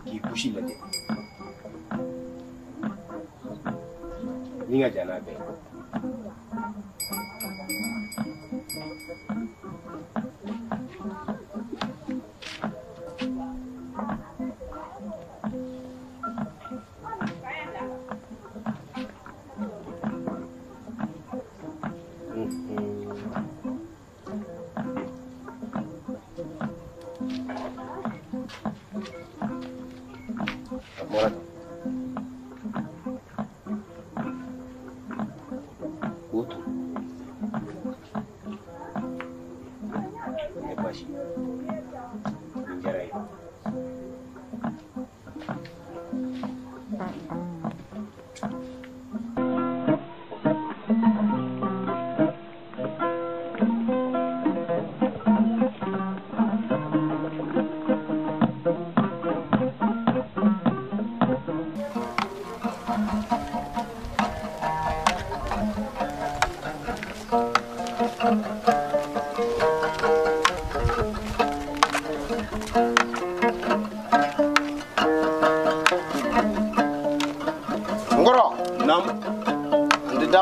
K'i kusi lajɛ ni ka jan n'a bɛɛ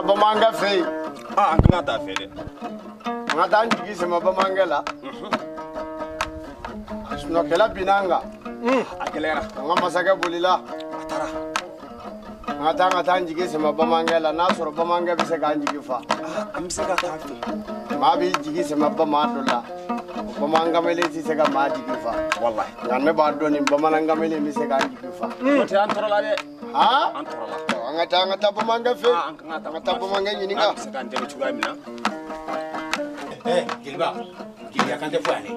Bamana fe Angana ta fe de ngata njigi sema Bamana la no kela binanga akelera ngama saka bulila atara ngata njigi sema Bamana la na soro Bamana bi se ka njigi fa am se ka ta fe ma bi njigi sema Bamana la Bamana mele ti se ka ma njigi fa wallahi ngane ba do ni Bamana mele mi se ka njigi fa te antoro la de ha antoro la ngata Bamana fe ngata Bamana nyininga se ka ndero chuga mina Jeliba Jeliba kan te fo ale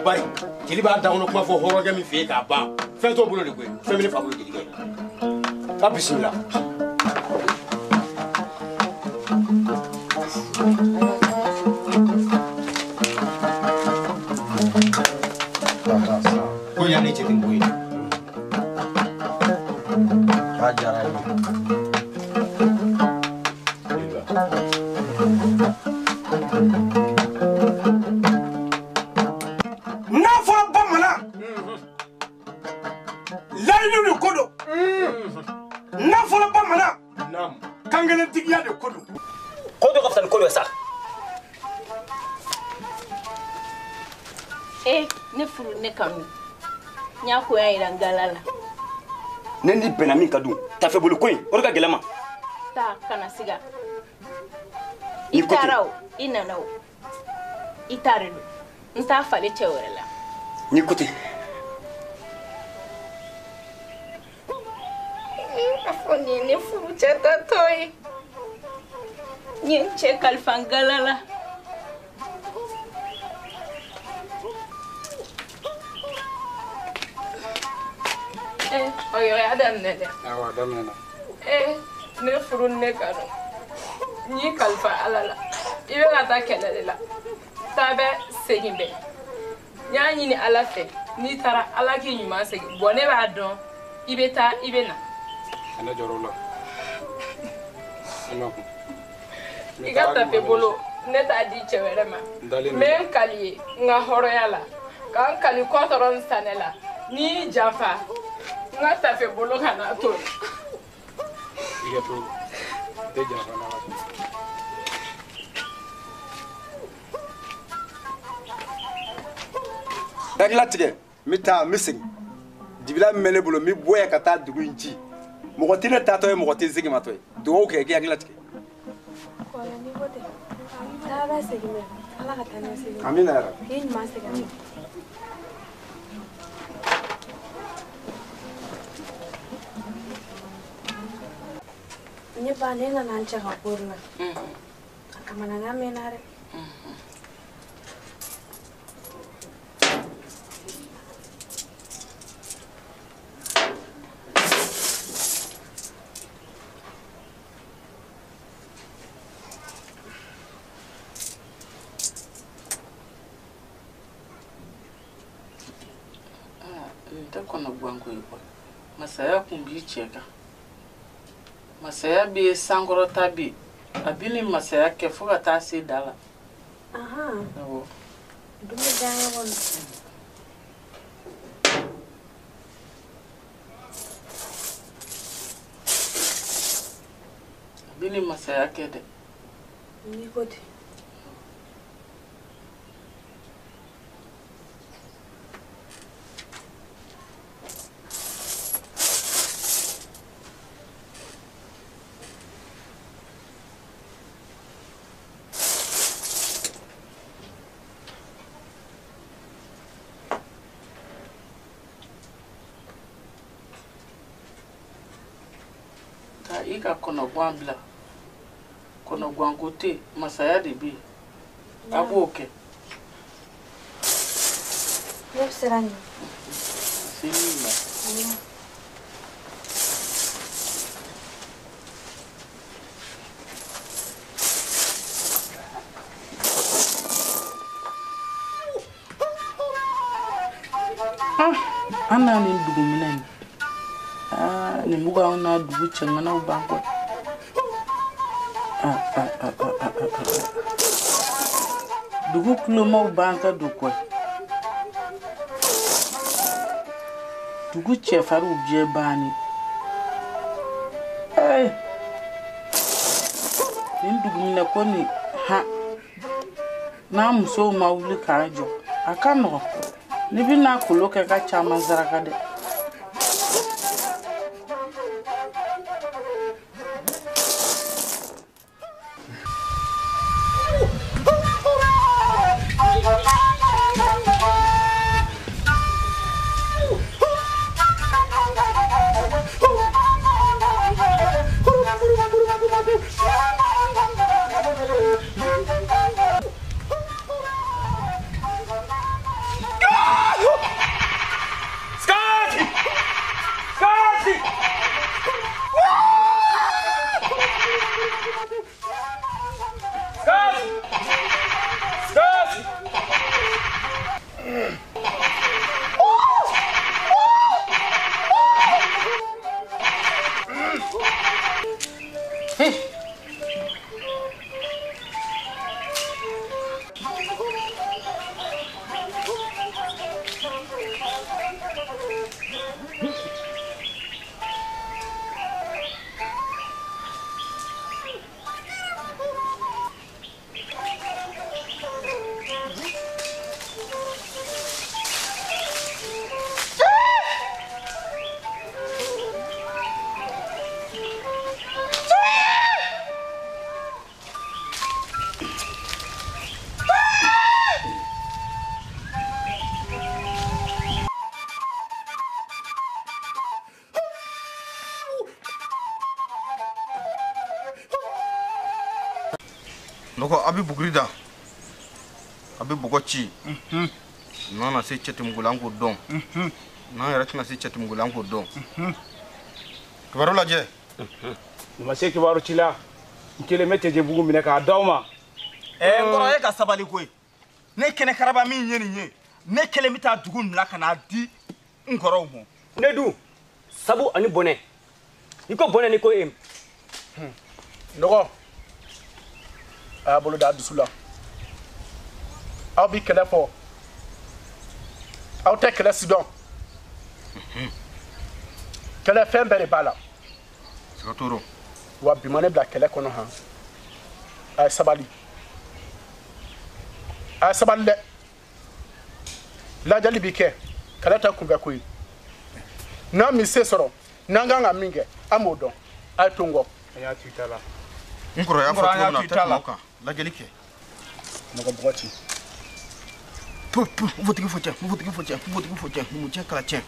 bari Jeliba da wono kuma fo horo ga mi fe ka ba fe to bolo de ko fe mi fa bolo Jeliba ka bismillah ko ya ne chetin boy ka jara ni ne furu ne kanu nya ko ya ira galala ne ni benami kadu ta fe bolu koyin o ga gelama ta kana siga itarao inanao itaredo nta fale chewrela ni kote afoni ne furu chata toy nyenche kalfangalala oyo ya dan ne awa damena ne furu ne kanu ni kalfa alala ibe gata kelele la tabe segimbe nyanyi ni alafe ni tara alaki nyuma segi bone ba don ibe ta ibe na ana jorola ana ko igata pe bolo ne ta di chewere ma men kali nga horo yala kan kali kontron sanela ni jafa nga ta fe bolo kana to iya to de jafa na Bagla tige mita missing dibila mele bolo mi boya kata dugu inci mogotine tato e mogoti zigi matoy dugo ke gi agla tige ko ni bote ta ba segi me ala ka tane segi amina ya yin ma segi ni ba ne na nan cha ka porna kama na ngame na re kono gwango yuko masaya kumbi cheka masaya bi sangoro tabi abini masaya ke fuga ta si dala aha Dumi jangan pun. Bini masaya kede. Ni kodi. Ta ika kono gwambla. Kono gwangote masaya de bi. Aboke. Yep serani. Sinima. Ana ni dugu minani. Ni muga na dugu changana ubango. Dugu kuloma ubanka dukwe. Dugu chefaru ubje bani. Ni dugu mina koni ha. Na muso mauli kajo. Akano. Ni bina kuloke ka chama zarakade. Noko abi bugrida abi bugochi nana se chete mugulango dom na yara tuna se chete mugulango dom kibaro laje ma se kibaro chila nkele mete je bugu mine ka dawma ngoro e ka sabali koy ne kene karaba mi nyeni nye ne kele mita dugu mla kana di ngoro mo ne du sabu ani bone iko bone ni ko em noko abolo da dusula I'll be careful. I'll take less down. Kele fembe bala. Sakatoro. Wa bimane bla kele kono ha. Ay sabali. Ay saballe. La jali bike. Kala ta kumbe koyi. Na mi se soro. Nanga nga minge amodon. Ay tungo. Aya tutala. Ngoro ya foto na tata la jali ke. Noko bogoti. Votigi focha, muche kala chen.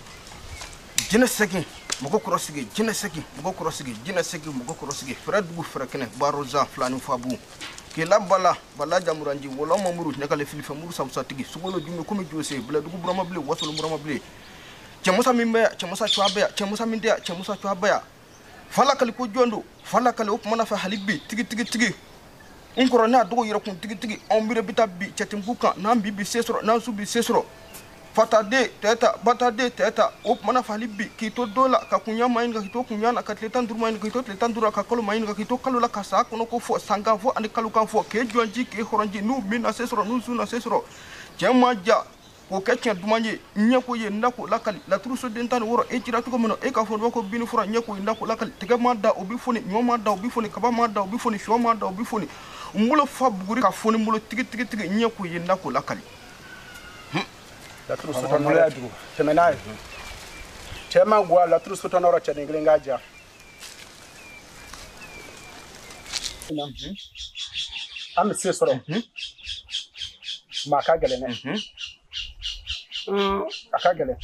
Jina seki, mogo kurosigi, jina seki, mogo kurosigi. Fred bu frekene, baroza flani fabu. Ke la bala jamuranji, wala mamuru, nekale filifa muru samsatigi. Sugono jume kome jose, bla dugu burama ble, wasolo burama ble. Chemusa mimbe, chemusa chwabaya. Fala kali ko jondo, fala kali opmana fa halibi, tigi. Unkoro na dogo yira kun tigi on bire bita bi chetimbuka na bibi sesro na su bi sesro fatade teta batade teta op mana fali bi kito dola ka kunya main ka kito kunya na ka tletan dur main ka kito tletan dur ka kolo main ka kito kalo la ka sa kono ko fo sanga fo ani kalu kan fo ke jonji ke horonji nu min na sesro nu su na sesro jama ja ko ke chen dumanye nyako ye ndako lakali la truso dentan woro e tira to ko meno e ka fo ko binu fura nyako ndako lakali tega ma da obi foni nyoma da obi foni kaba ma da obi foni shoma da obi foni mbulo fa buguri ka foni mbulo tigi nyako ye ndako lakali la tru soto no la du temenai chema gwa la tru soto no ro chene ngrenga ja am se soro ma ka gele ne aka gele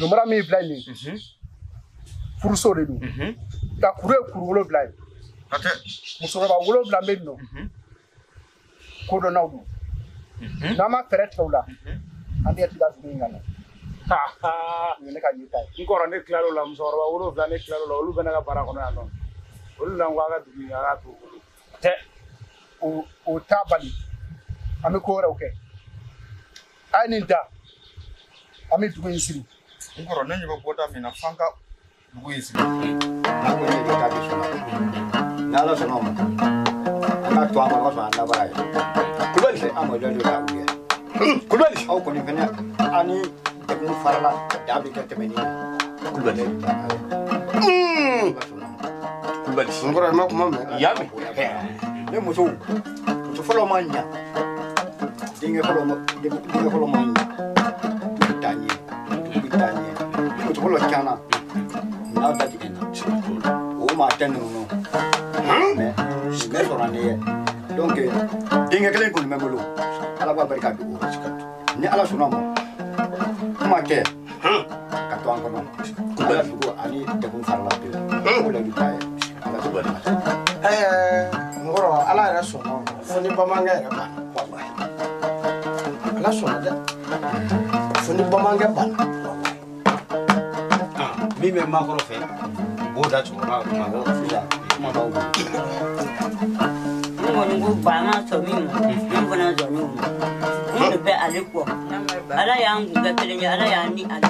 numara mi blani furso de du ta kure wolo blani ate musoro ba wolo blani no ko do nawdu nama feret tawla ande tiga ngana ne ka yita ngoro ne klaro la musoro ba wolo blani klaro la olu bena ga bara kono ya non olu la ngwa ga dubi ya ga to te o tabali ami ko rawke ani da ami dugo insiri ngoro ne nyiba boda mina fanga dugo insiri na ko ne ta bi sona na la sona mo ana to ama ko na ba ya kulbali amo do do da uye kulbali au ko ni fena ani de mu farala da bi ka temeni kulbali kulbali ngoro ma ko mo yami ne mo so follow manya dinga follow manya bitanye ko to follow kana na da digena o ma tanu no me so rande donc dinga kelen ko memolo ala ba barka du ni ala sunamo ma ke ka to an kono ala du ani de ko farla be ko la du tay ala du ba ngoro ala ra sono foni bamanga ra ba wallahi ala sono da foni bamanga ba mi me ma ko fe bo da to ma go ya ma ba wo ngo ba ma so mi ngo na zo ni ni be ale ko ala ya ngu ga tele ala ya ni ala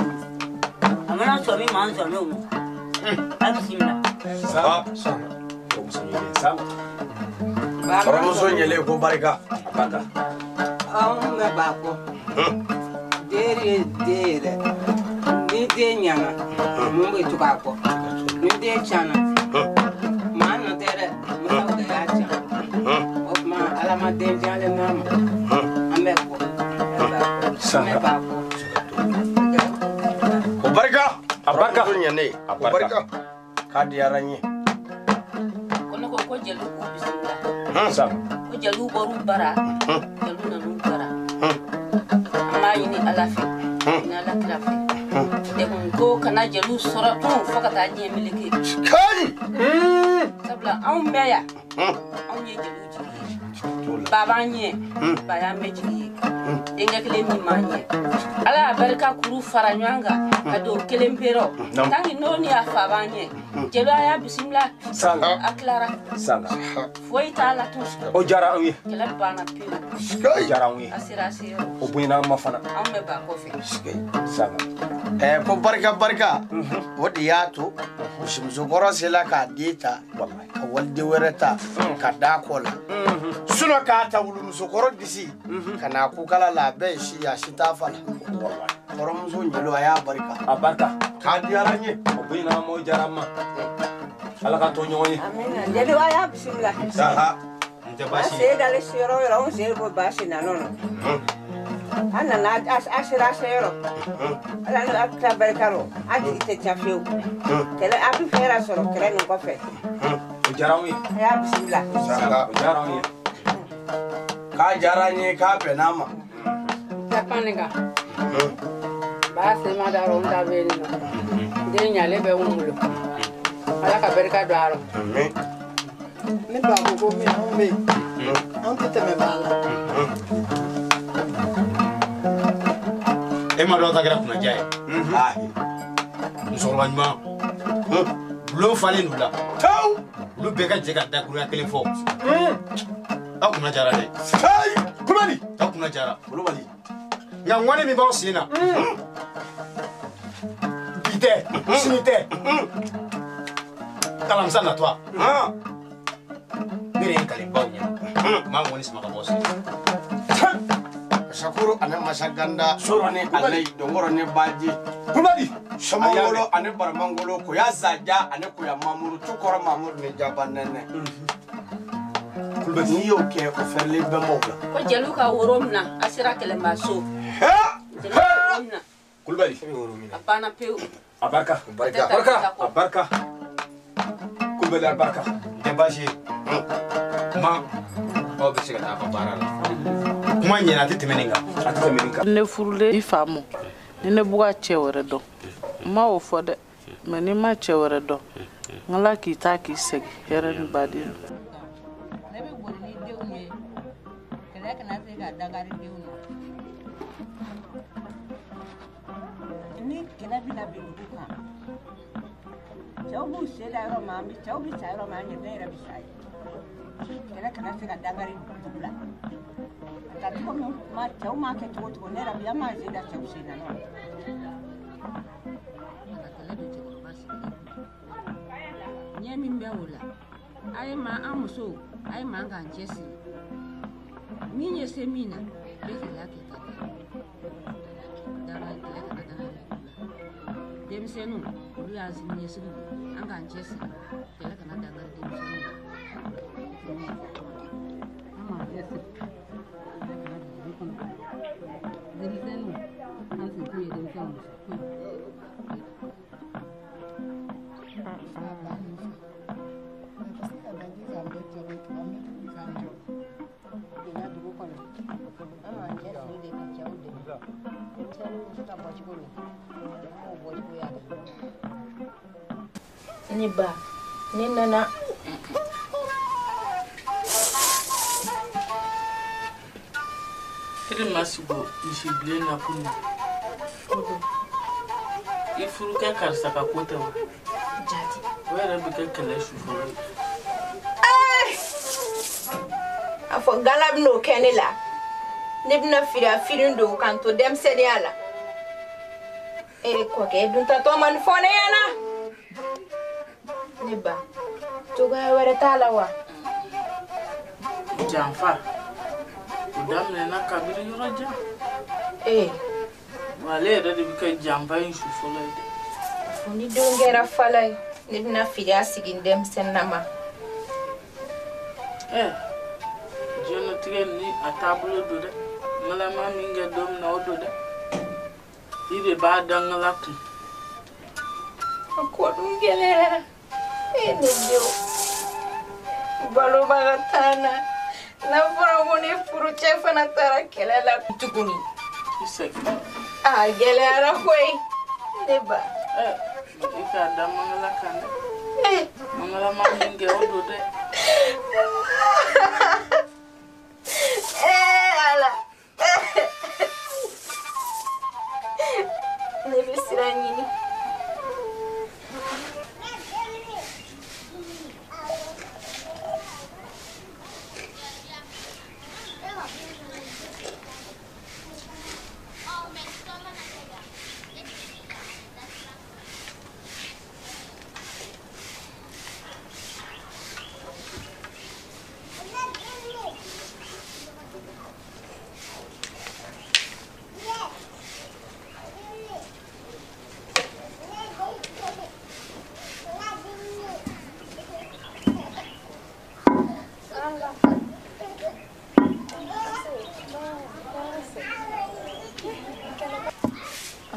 amana so mi ma zo no abisima sa ko so ni sa Promotion yele ko barika apaka me ba ko dere ni de nyana mo be to ba ko ni de chana ma no dere mo ga ya cha o ma ala ma de jale mama ame ko me ba ko barika apaka nyane barika ka diaranye kono ko jelu ko bismillah sa ko jelu boru bara jelu na nu bara ama yini alafi na la trafi de ko kana jelu sora to fakata je miliki kai sabla an meya an ye jelu ji baba nye ba ya meji dinga kele mi manye ala barka kuru faranyanga ado kele mpero tangi noni afa banye jelu aya bismillah sanga aklara sanga foi tala tus o jara wi kele bana pi kai jara wi asira asira o buina ma fana an me ba ko fe sanga ko barika wodi yato shimzo goro sela ka dita wallahi ka walde wereta ka dakola suno ka ta wulu so goro disi kana ku kala la be shi ya shita fala wallahi goro mzo nyelo ya barika abarka ka diaranye o buina mo jarama ala ka to nyoni amina jeli wa ya bismillah saha nte bashi ase dale siro ro on se bo bashi na nono ana na asira sero ala no akta barkaro aji ite chafeu kele api fera soro kele no kofe o jarawi ya bismillah sanga o jarawi ka jaranye ka penama tapaninga ba se ma daro nda beli no de nyale be umulo ala ka barka do aro amen ne ba go me on me on tete me bala e ma do ta gra kuna jaye ah nsorwa nyuma bulo fale nula taw lu be ka je ka da kuna kele fo Aku na jara dai. Ai, Kulubali. Aku na jara. Kulubali. Yang wani mi ba sina. Bite, sinite. Kalam sana toi. Mire kali bawnya. Ma woni sama ka boss. Sakuru ane masaganda sorone alai dongoro ne baji Kulubali. Somongolo ane baramangolo ko ya zaja ane ko ya mamuru tukoro mamuru ne jabanene. Kulubali yo ke ko ferle be mawla. Ko jelu ka woromna asira kele maso. Kulubali. Apana peu. Abarka. Abarka. Kulubali abarka. Debashi. Ma. O be siga ta barala. Kuma nyina titemeninga. Atitemeninga. Ne furule ifamo. Ne buga chewere do. Ma o fode. Meni ma chewere do. Ngala ki ta ki segi heren badi. Ni kena bila biluka. Jauh seda Roma, jauh bisa Roma ni daerah bisa. Kena sega dangari dula. Tapi kamu ma jauh makan tu nera bila ma seda jauh sena. Nyami mbawula. Ai ma amuso, ai ma nganjesi. Minye semina, bekela kita. Demisenu, ulu azimye sulu, anga anjesi, kela kana dagar demisenu. Ama yesi. Demisenu, ansi kuye demisenu. Niba, ni nana. Ele masigo ishibile na kuni. Ifuru ka karsa ka kota wa. Jadi. Wera bika kala shufuru. Afo galab no kenila. Nibna firindo kanto dem seniala. Ko ke dunta to man fone yana. Niba. Tuga wara talawa. Jamfa. Udamne na kabiri yoroja. Wale da bika jamfa in shufuru ide. Funi dungera falai. Nibna firia sigin dem senama. Jono tigen ni atabulo do de. Mala ma minga dom na odo de. Ibe ba dangala ku. Ko dungelera. Ndio. Balo bagatana. Na fura ngone furu chefa na tara kelela tukuni. Isek. Gelera koi. Neba. Ika da mangala kana. Mangala ma minga odo de. Ala. Nebe siranyini.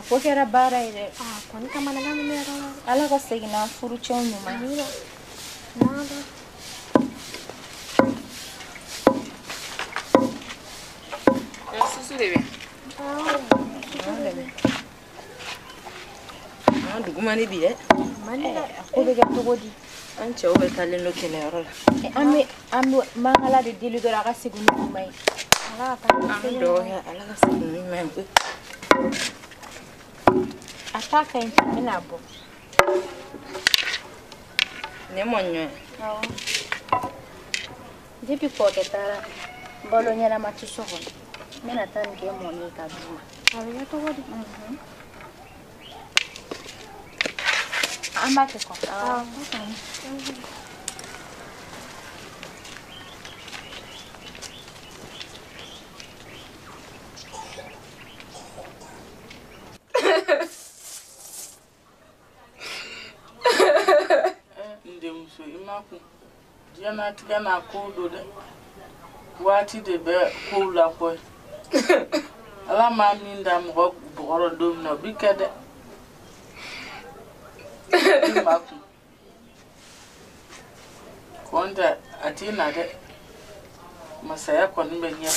Porque era bara ele. Quando tá mandando minha ela consegue na furuchão no marido. Nada. Eu sou bebê. Não, do gumani bile. Mani aku bega togodi. Anche o betale no kelero. Ami mangala de dilu dora ka segundo mai. Ala ka. Ando ya ala ka segundo mai. Ataka inabo. Ne monyo. Depuis que tara bolonya na matusoko. Mena tani ke moni ka duma. Abiya to wodi. Amba ke ko. Ndemso imaku. Jana tika na kodo de. Wati de be ko la ko. Ala ma min da mo boro dom na bikede. Imaku. Konda atina de. Masaya kon benya.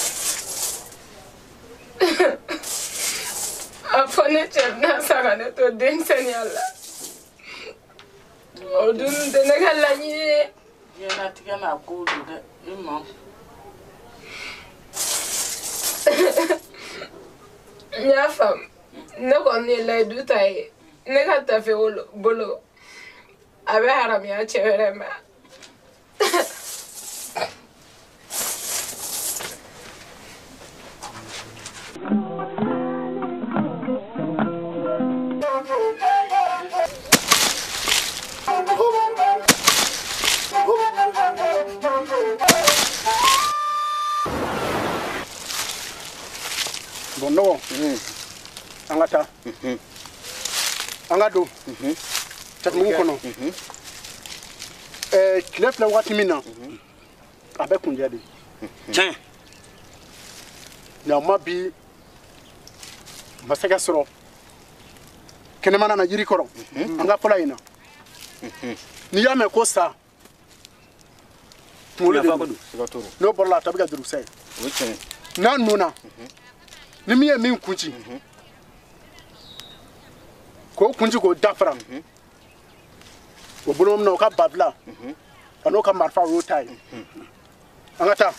Afone chena sagane to den senyala. Odun de negala ni. Jana tika na kodo de imam. Nya fam ne ko ni la du tay ne ka ta fe bolo abe haram ya chere ma Bon no. Angata. Angado. Tatmu kono. Klef la wati mina. Abe kunjadi. Tiens. Na mabi masaka soro. Kene mana na yiri koro. Anga pola ina. Ni ya me ko sa. Tumulo de. No bolla tabiga duru sai. Na nuna. Ni mi e min kunci. Ko kunci ko dafra. O bulom no ka babla. Ano ka marfa rotai. Angata.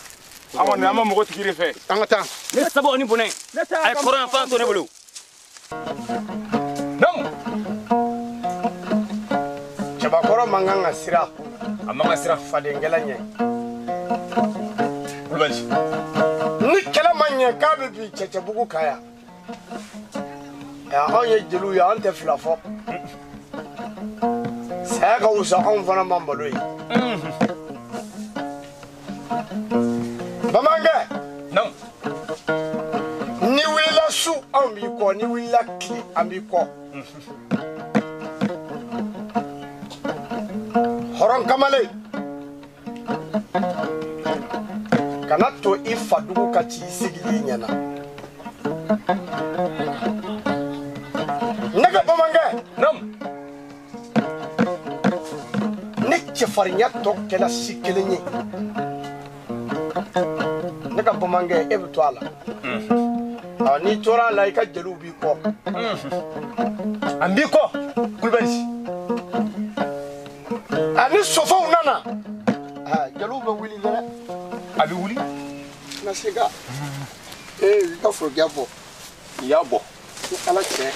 Amon na mo ko tikiri fe. Angata. Ne sabo oni bonen. Ay koran fa to ne bolo. Non. Chaba koro manganga sira. Amanga sira fadengela nye. Bulbaji. Ni kala manya ka bi cheche bugu kaya. Ya hoye jelu ya ante flafo. Saka usa on fana mambaloi. Bamanga. Non. Ni wila su ambi ko ni wila kli ambi ko. Horon kamale. Kana to ifa dugu kati sigili nyana. Naga Bamanga. Non. Nek chefarinya to kela sikilinyi. Naga Bamanga ebutwala. Ni tora la ka jelu bi ko. Ambi ko. Bulbaji. Ani sofa unana. Jelu be wili dara. Abi wuli. Na siga. Ka fro gabo. Yabo. Ala che.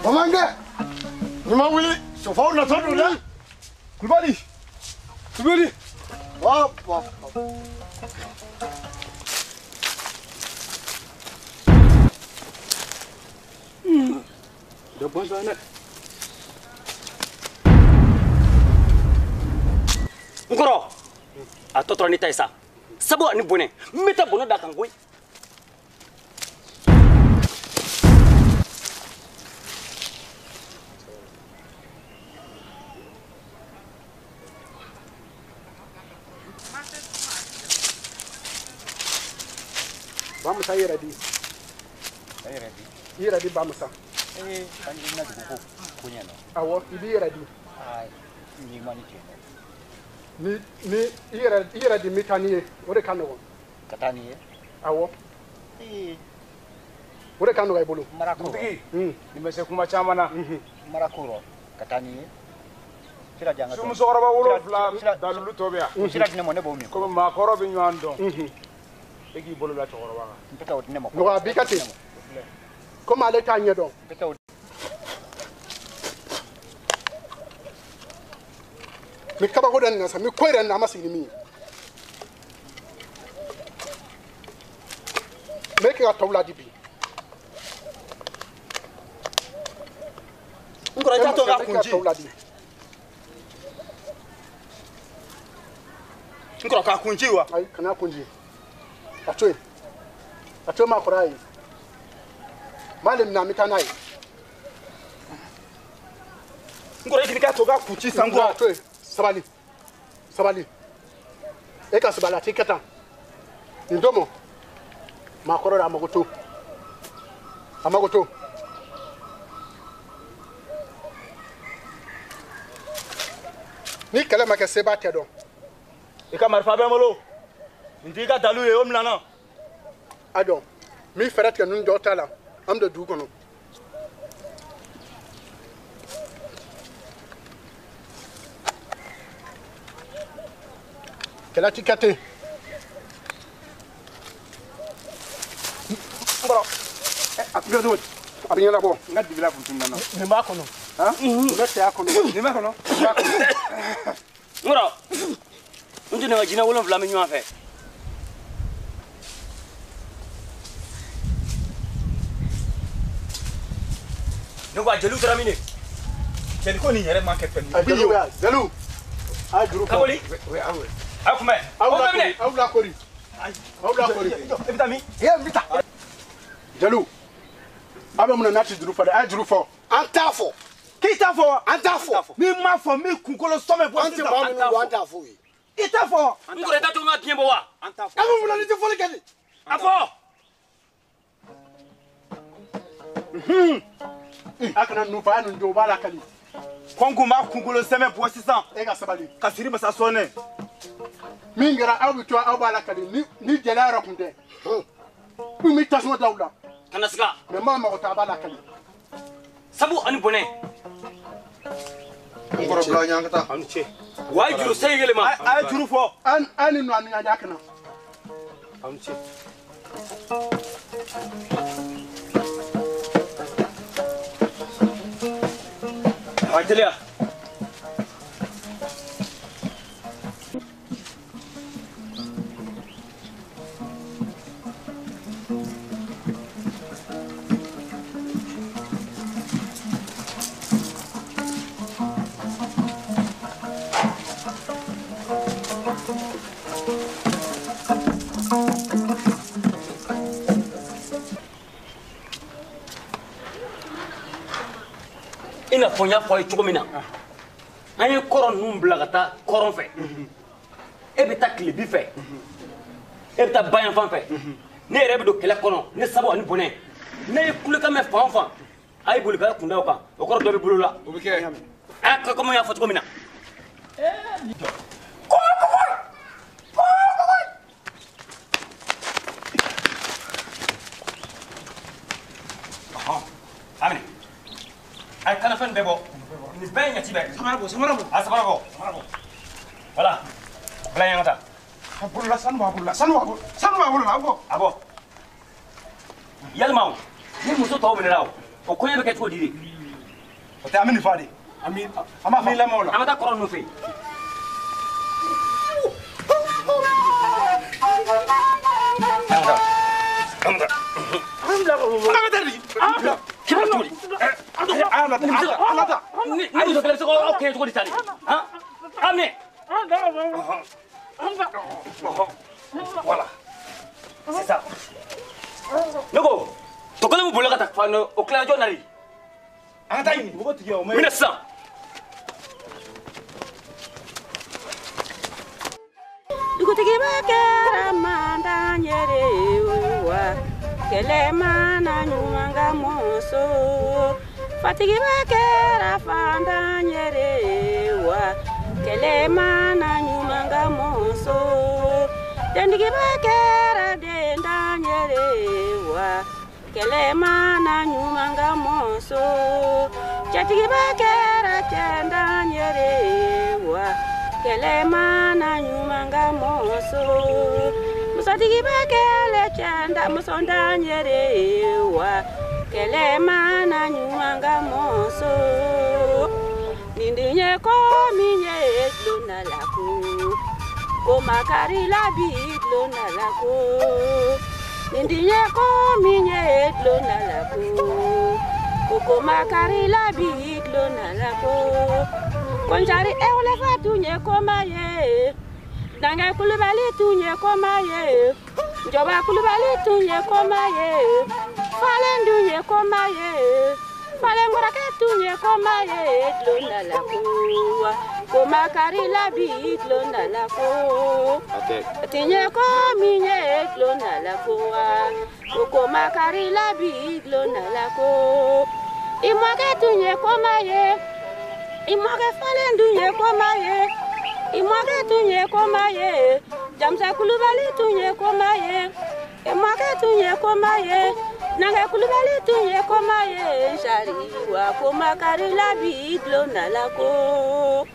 Bamanga. Ni ma wili sofa una to dula. Bulbaji. Bulbaji. Wa. De bon zone. Ngoro. A totoro ni taisa. Sabo ani bonen. Meta bono da kan goy. Vamos sair ready. Sair ready. Here ready vamos sa. Kanji na dugo kunya no. Awo ibi ready. Ai, ni mani ke. Ni here ready mitani ore kanu. Katani Awo. Ore kanu ga ibulu. Marako. Nimese kuma chamana. Marakuro. Katani. Sira janga. Sumu soroba wolo fla dalulu tobia. Sira dine mo ne bo mi. Ko ma koro bi nyando. Egi bolo la chokoro wanga. Mpeta odine mo. No abikate. Comme ale tanye donc. Mpeta mi kaba ko dan nasa mi koyre na masini mi me ke atawla dibi ngora ta to ga kunji ngora ka kunji wa ai kana kunji atwe ma korai malim na mitanai ngora ikini ka to ga kunji sango atwe sabali eka sabala tikata ndomo makorora amagoto ni kala make seba tedo e ka marfa be molo ndi ka dalu e omlana ado mi ferat kan ndo tala am de du kono kala tikate ngoro abdo abinya la bo ngadi bila funtunna no ni ma kono ha ngati akono ni ma kono ngoro unti na jina wolon vla mi nywa fe no wa jelu tramine jeli ko ni yere ma ke pen abiyo ya jelu ajuru ko kaboli we awe akume awla kori evitami ye mbita jelu abe mun na ti duru fa ajuru fo antafo kitafo antafo mi ma fo mi kunkolo some bo anti ba mu antafo yi itafo ngore ta to ma tiembo wa antafo abe mun na ti fo lekali afo akana nu fa anu ndo bala kali kongu ma kunkolo some bo sisan e ga sabali kasiri masa sone mingara abu to abala kali ni jelara kunde mi tasmo dawla kana siga me mama ko tabala kali sabu ani bone ngoro bla nyangata amche wa juru sey ma ay juru fo ani no anu nya kana amche Antelia ina fonya foy chugomina ay koron num blagata koron fe e be ta klibi fe e be ta bayan fan fe ne rebe do kele kono ne sabo ani boné ne kule ka me fan fan ay bulu ka kunda ka o koro do be bulu la o be ke ak ko mo ya fo chugomina Amin. Ay kana fen bebo. Ni benya tibe. Samarabo. Samarabo. Voilà. Voilà yangata. abulla sanu abulla Abo. Yalmaw. Ni muso taw bele raw. O ko yebe ke to didi. o te amini fadi ami ama mi la mola Amata koron no fe. Voilà. C'est ça. Nogo, to kala mu bola kata fano o kla jonari. Anta ini bugo tiye o me. Minasa. Dugu tigi bakera manda nyere wa kelema na nyumanga moso fatigi bakera fanda nyere wa kelema na nyumanga moso dendigi bakera denda nyere wa kelema na nyumanga moso chatigi bakera chenda nyere wa kelema na nyumanga moso musatigi bakele chanda musonda nyerewa kele mana nyuanga moso nindinye ko minye lona lako ko makari labi lona lako nindinye ko minye lona lako ko makari labi lona lako konjari ewle fatunye ko maye Danga kulubali tunye komaye, Joba kulubali tunye komaye, Falen dunye komaye, Falen gorake tunye komaye, Lona la kowa, Koma kari la bit lona la ko, Tinye kominye lona la kowa, Koma kari la bit lona la ko, Imwake tunye komaye, Imwake falen dunye komaye, Imwake tunye komaye, Jamsa kulubali tunye komaye, Imwake tunye komaye, Nanga kulubali tunye komaye, Shariwa komakari la bidlo na lako,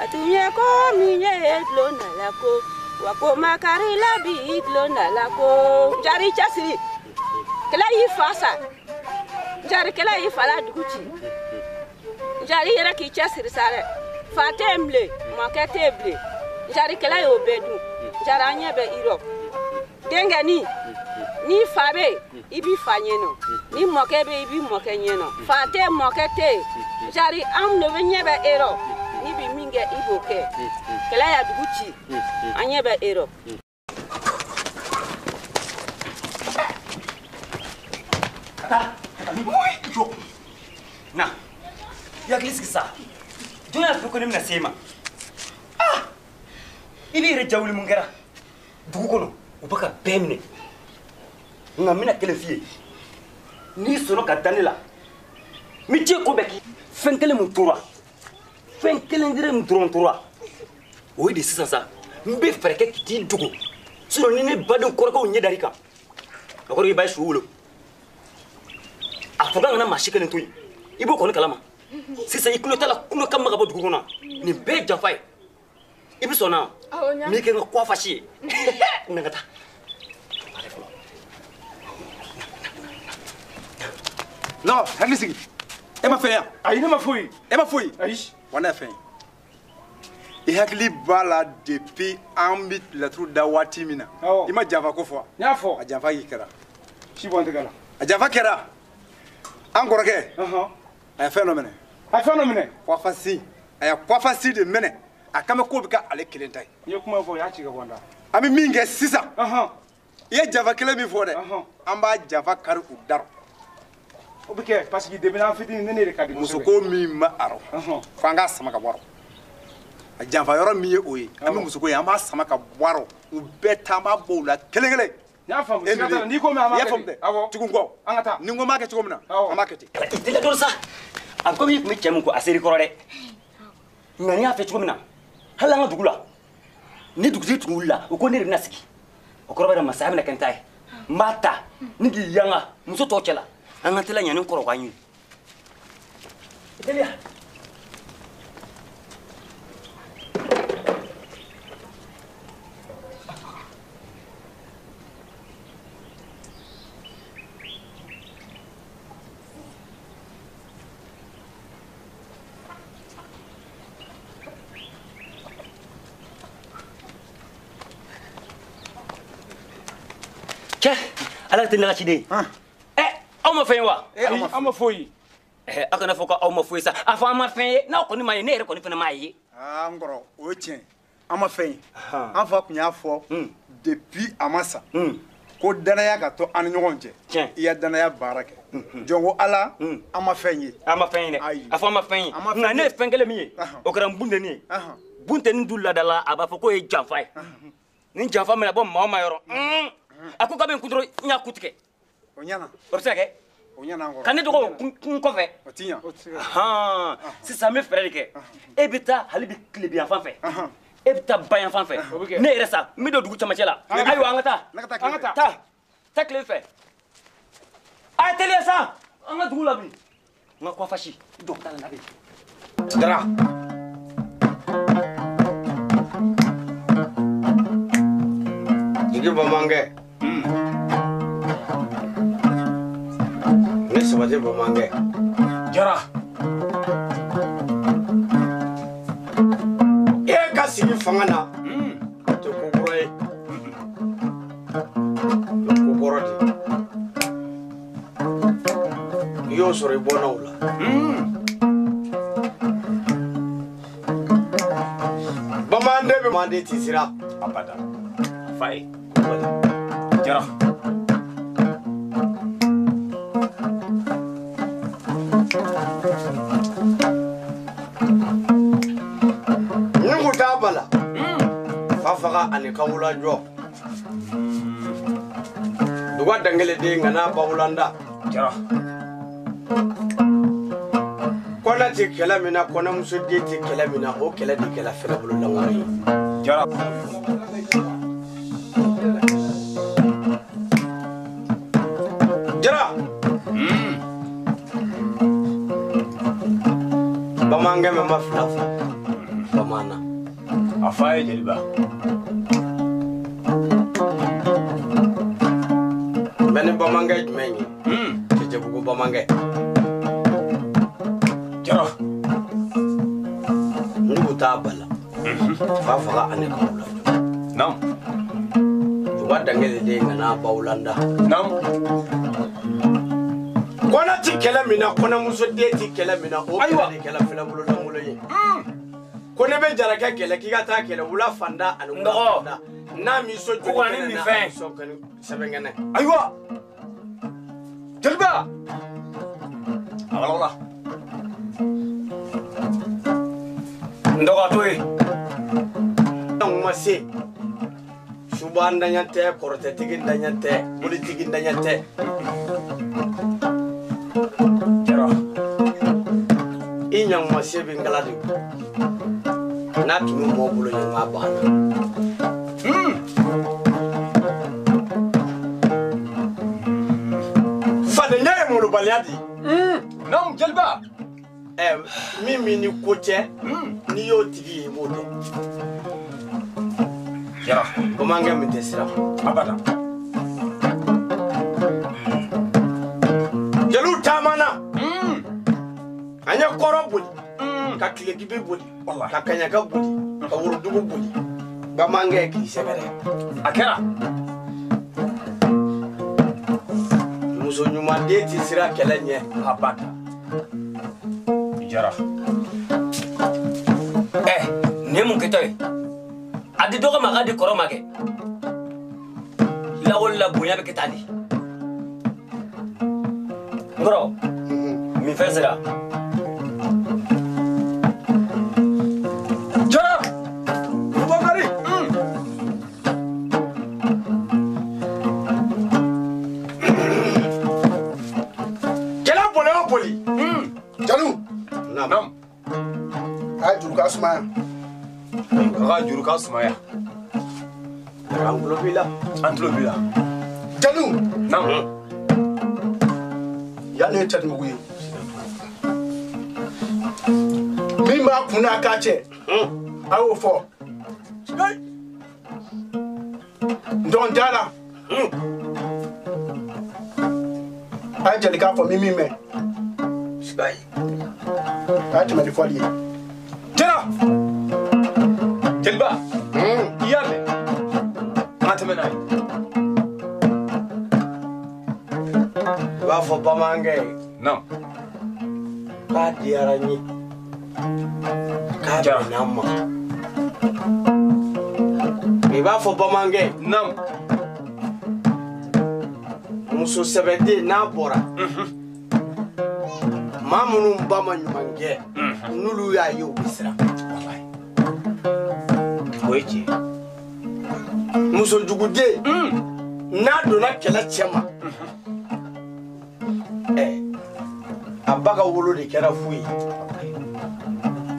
Atunye kominye dlo na lako, Wakomakari la bidlo na lako, Jari chasiri, Kela yifasa, Jari kela yifala duguchi, Jari yera ki chasiri sare. Fatemble, manqueteble. Jari kela yo bedu. Jaranye be Europe. Dengani ni fabe ibi fanyeno. Ni mokebe ibi mokenyeno. Fate mokete. Jari am no venye be Europe. Ni bi minge iboke. Kela ya duguchi. Anye be Europe. Na. Ya glisi sa. Jona ko ni na sema. Ah! Ibi re jawli mun gara. Dugu kono, ubaka bemne. Ngamina kele fie. Ni sono ka danila. Mi je ko beki. Fenkele mun tura. Fenkele ndire mun tura. O di sisan sa. Mbe freke kiti dugu. Sino ni ne badon koroko nye darika. Akoro yi ba shuulo. Afuga na mashikele ntoyi. Ibo kono kalama. Sisa ikulo tala kulo kama gabo dugu kona. Ni be jafai. Ibi sona. Mi ke ngwa fashi. Nangata. Non, Hagisigi. E ma fait. Aïe, ne ma fouille. E ma fouille. Aïe. On a fait. Et hakli bala depuis ambit la trou dawati mina. Ima java ko fo. Nya fo. A java yikara. Si bon tegala. A java kera. Encore ke. A phénomène. A phénomène. Kwa fasi. A kwa fasi de mene. A kama ko bika ale kilentai. Ye kuma fo ya chiga bonda. Ami minge sisa. Ye java kele mi fo de. Amba java kar udaro. Obike parce que debina fiti nene rekadi musoko mi ma aro fanga sama ka bwaro a janfa yoro mi oyi ami musoko ya ma sama ka bwaro u beta ma bola kelengele ya fam sikata ni ko me ama ke awo tukungo angata ni ngo ma ke tukumna ama ke ti dile do sa am ko mi chemu ko aseri korode ngani afi tukumna hala nga dugula ni dugzi tugula ko ne rina siki o korobere masabe na kentai mata ni gi yanga muso to chela Angatela nyane koro kwanyu. Delia. Che, ala tinla chide. Ama fɛn wa ama foyi a kana fɔ ko aw ma foyi sa a fɔ an ma fɛn ye n'aw kɔni ma ye ne yɛrɛ kɔni fana m'a ye n kɔrɔ o ye tiɲɛ an ma fɛn ye an fa tun y'a fɔ depuis a ma sa ko danaya ka to an ni ɲɔgɔn cɛ i ya danaya baara kɛ jɔn ko ala an ma fɛn ye a ma fɛn ye dɛ a fɔ an ma fɛn ye nka ne ye fɛn kelen min ye o kɛra n bunteni ye bunteni dun ladala a b'a fɔ k'o ye janfa ye ni janfa mina bɔ maa o maa yɔrɔ a ko k'a bɛ n kun dɔrɔn n y'a ku tigɛ o ɲana o bɛ se ka kɛ ka ne dɔgɔ kun kɔfɛ sisan n bɛ fɛɛrɛ de kɛ e bɛ taa hali bi tile bi yan fan fɛ e bɛ taa ba yan fan fɛ ne yɛrɛ sa n bɛ don dugu cɛmancɛ la ayiwa an ka taa taa tile fɛ a ye teliya sa an ka dugu la bi n ka kɔfasi dɔw ta la na bi dara Sigi Bamanga. Nessa bate Bamanga. Jara. Eka sigi Fanga na. To kokoroe. Kokoroti. Yo sore bona ula. Bamande be mande tisira. Abada. Fai. Jara. Bala. Fafaga ani kawula jo. Duga dangele de ngana bawulanda. Jara. Kona ti kela mina kona muso de ti kela mina o kela di kela fela bulu la wari. Jara. Jara. Bamanga me maflafa. Bamana. Afai Jeliba. Mene Bamanga jmenyi. Tije bugu Bamanga. Jara. Ndugu tabala. Fafaga ane kawula. Nam. Duga dangele de ngana bawulanda. Nam. Kona ti kela mina kona muso de ti kela mina o kela di kela fela bulu la mulo ye. Kone be jaraka kele ki ga ta kele wula fanda anu fanda na mi so ko ani mi fe so kan sebengene aywa Jeliba awala ndoga toy ngmase subanda nyante korte tiginda nyante buli tiginda nyante Jara inyang mase bingaladi na tunu mo bulo nyanga bana fade nyaye mo baliadi nam Jeliba mimi ni koche ni yo tigi mode Jara Bamanga mi desira abada Jelu tamana anya koro buli ka kile gibe buli ka kanya ka buli ka wuru dugu buli Bamanga ki sebere akera muso nyuma de ti sira kelenye abada Jara ne mun ketoy adi doga magadi koro mage la wala bunya be ketani ngoro mi fezera Jara Bugari kela bole o boli Jalu nam ay juru ka sumaya kaga juru ka sumaya angulo bila Jalu nam ya ne tat mu wi mi ma kuna ka che awo fo ndon dala ay jeli ka fo mi me sky ay te me di foli Jara Jeliba iyame matemena ba fo Bamanga nam ka diarani ka Jara nama mi ba fo Bamanga nam muso sebede na bora mamunu bama nyumange nulu ya yo bisra wallahi oje muso jugude na dona kela chema abaga wolo de kera fui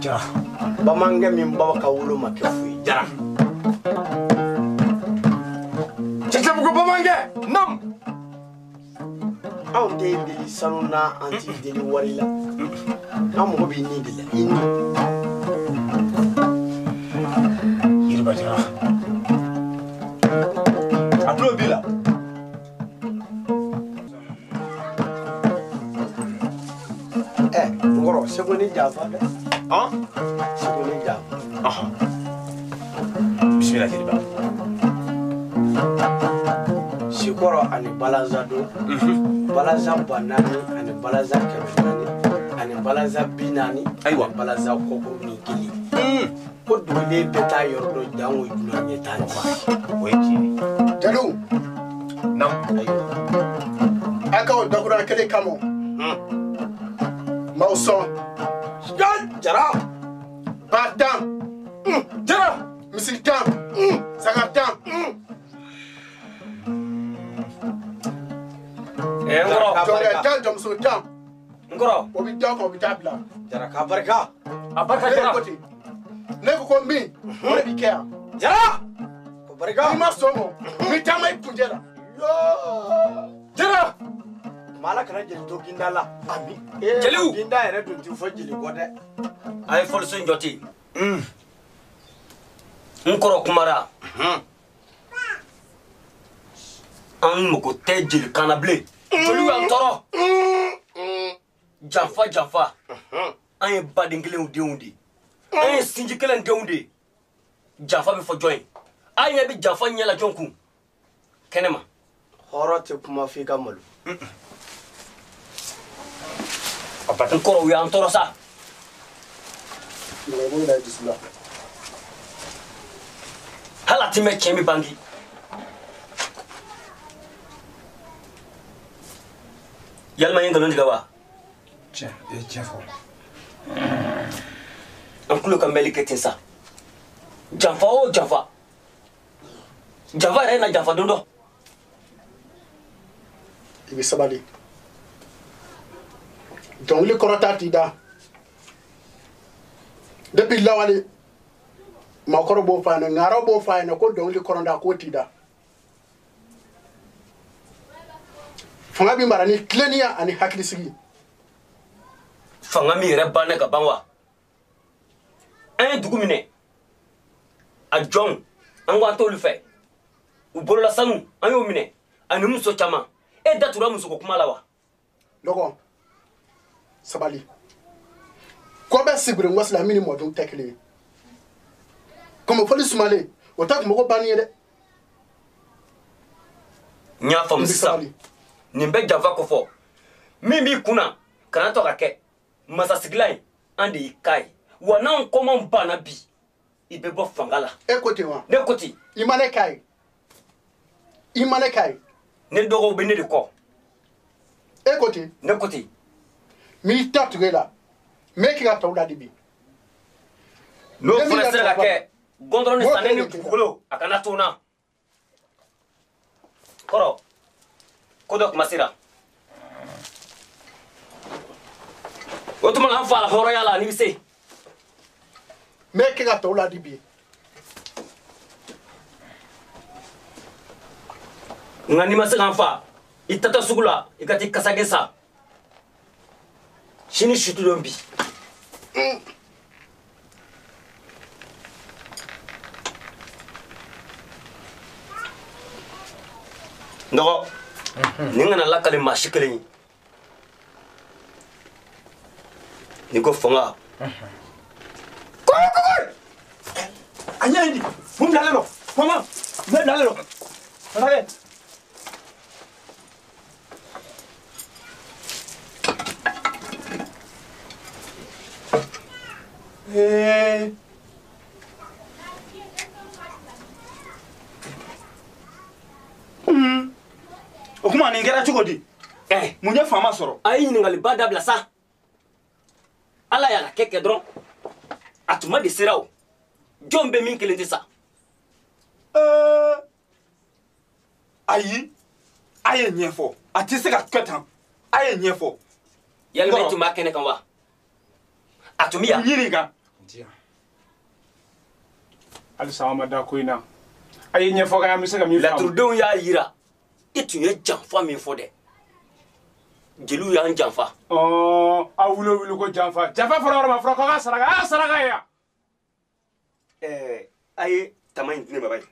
Jara Bamanga min baka wolo make fui jara tete bugo Bamanga nam aw de deli sanuna anti deli warila amu bi ni dela ini Jeliba Jara ngoro segoni jafa de ah segoni jafa ah bismillah jeliba sikoro ani balaza do balaza banani ani balaza kemenani ani balaza binani aywa balaza koko ni kili ko dole beta yordo jango juna nyetani oyi Jalu, nam aywa aka dogura kele kamo. Mauson, jara Batam, jara Misitam, Sagatam. ngoro Jore tan jom so tam. ngoro Obi dog obi tabla. jara ka barka abarka Kele jara koti. Nego ko mi, ore bi care. jara ko barka Mi masomo, mi tamai punjera. jara mala kana jeli to gindala ami Jeliw. ginda ere dun ti fo jeli gode ay fol sun joti ngoro kumara an mugo te jeli kanable jeli an toro janfa janfa an ye baden kelen denw de an ye sinji kelen denw de janfa bɛ fɔ jɔn ye an ɲɛ bɛ janfa ɲɛla jɔn kun kɛnɛma horo te kuma fi ka malu n kɔrɔ u y'an tɔɔrɔ sa hali a ti mɛn tiɲɛ min bangi yalima n ye nkalon tigɛ wa Tiɲɛ fɔ. an tulo ka mɛli kɛ ten sa janfa o janfa janfa yɛrɛ na janfa don dɔ I bi sabali. Dongli korota ti da. Depuis lawali ma koro bo fa na ngaro bo fa na ko dongli koronda ko ti da. Fanga bi marani klenia ani hakilisigi. fanga min yɛrɛ banna ka ban wa an ye dugu minɛ a jɔnw an ko an t'olu fɛ u bolola sanu an y'o minɛ ani muso caman e datura muso ko kuma la wa Logo. Sabali. Ko be sigure ngwasla mini modun tekle. Comme police malé, o tak mo ko bani de. n y'a faamu sisan nin bɛ janfa ko fɔ min b'i kunna kana to ka kɛ masasigilan ye an de y'i k'a ye wa n'an kɔmanw banna bi i bɛ bɔ fanga la E ko te wa. ne ko ten Imane kai. ne dɔgɔw bɛ ne de kɔ E ko te. ne ko ten Mi ta tugela. Me ki ga tawda dibi. n'o fana sera ka kɛ gɔndɔrɔ ni sanɛ ni dugukolo a kana to n na kɔrɔ ko dɔ kuma sera o tuma na an fa la hɔrɔnya la ni bɛ se Me ki ga tawla dibi. nka n'i ma se k'an fa i tata sugu la i ka t'i kasage sa sini sutu don bi dɔgɔ nin kana lakale maa si kelen ye n'i ko fanga a ɲɛ ɲini mun bilalen don mama ne bilalen don masakɛ o kuma nin kɛra cogo di mun ye faama sɔrɔ a ye ɲininkaliba dabila sa ala y'a kɛ dɔrɔn a tuma de sera o jɔn bɛ min kelen tɛ sa ayi a ye ɲɛfɔ a tɛ se ka kɛ tan a ye ɲɛfɔ yalima e tun b'a kɛnɛ kan wa a tun bɛ yan ɲininka Halisa an ma da ko in na. A ye ɲɛfɔ kɛ an bɛ se ka min faamu. laturudenw y'a yira i tun ye janfa min fɔ dɛ jeliw y'an janfa A wuli ko janfa. Janfa fɔra yɔrɔ ma fɔra ko ka saraka. A saraka ye yan. a ye tama in di ne ma bani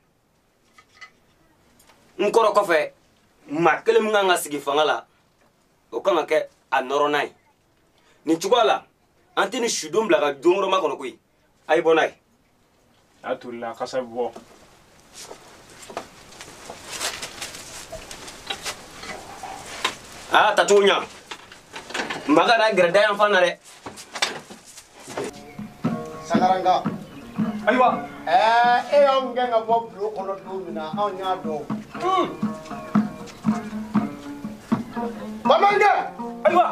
n kɔrɔ kɔfɛ maa kelen min kan ka sigi fanga la o kan ka kɛ a nɔrɔnan ye nin cogoya la antini shudum bla ga dongro ma kono koy ay bonay atulla kasabo tatunya magana grada yan fanare Sangaranga aywa yaw ngenga bob lu kono dumina on nya do Bamanga aywa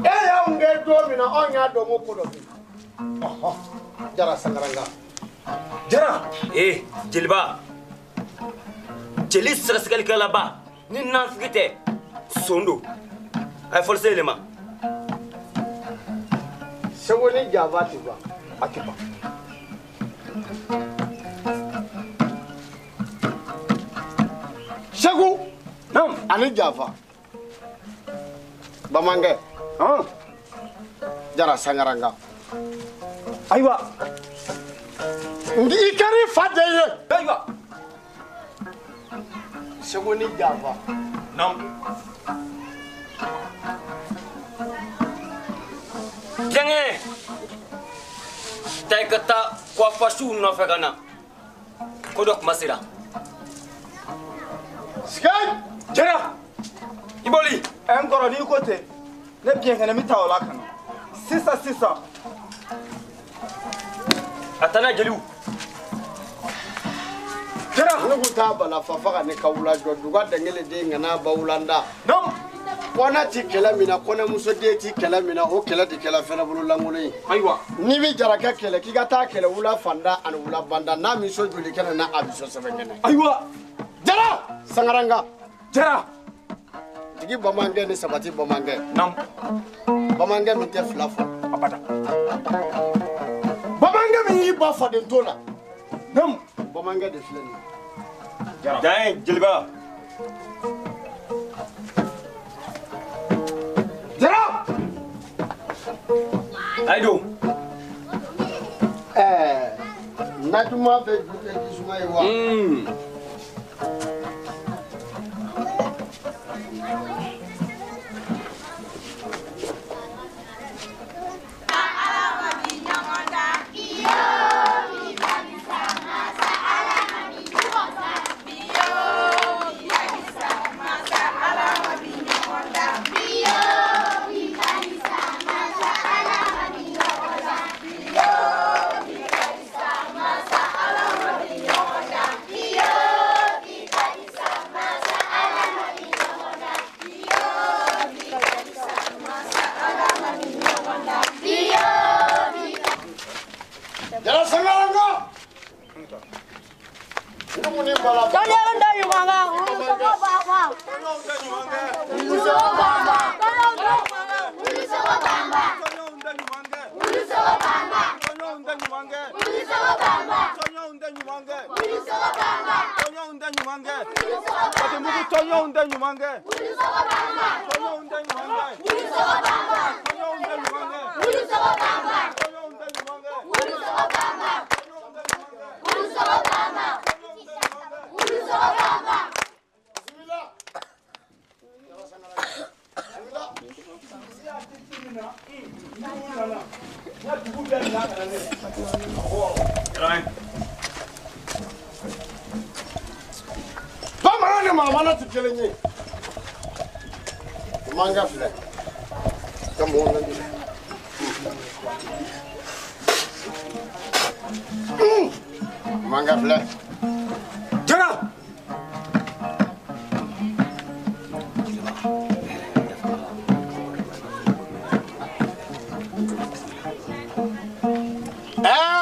yaw nge domina on nya do mo kodo jara Sangaranga jara jilba jeli sirasgal kala ba ni nan figite sondo ay forcé le ma sewoni javati ba akiba Shagu nam ani java Bamanga jara Sangaranga aywa ndi ikari fadeye aywa sewoni java nam jange tay kata kwa fasu no fegana kodok masira Sky jara iboli encore ni côté ne bien kana mi tawla kana sisa atana jeliu jara nugu tabala fafaga ne kawula joduga dengele de ngana bawulanda non kona ti kela mina kona muso de ti kela mina o kela di kela fena bulu langule aywa ni bi jara ka kela ki gata kela wula fanda an wula banda na mi so juli kana na abiso sebengene aywa jara Sangaranga jara digi Bamanga ni sabati Bamanga nam Bamanga mi te flafo abada Bamanga mi yi ba fa de tola nam Bamanga de fleni jara dai jilba jara aido natuma be jute kisuma yiwa jara Sangaranga nugu ni bala Bamana ni mama tu kelenye Bamanga fle kamo ngandi Bamanga fle jara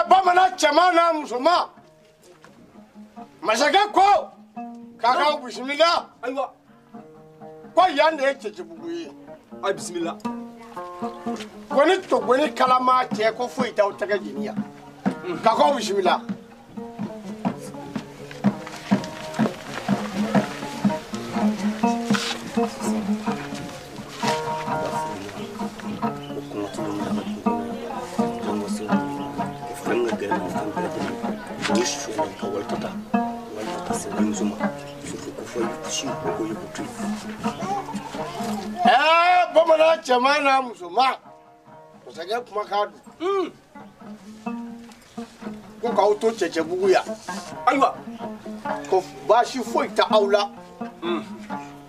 Bamana chamana musoma Masaka ko kaka bismillah aywa ko yande yake jibuguye ay bismillah ko ni to goni kalama te ko foi ta utaga jiniya kaka bismillah Bamana chamana musoma masakɛ kumakan don ko k'aw to cɛcɛbugu yan ayiwa ko baasi foyi tɛ aw la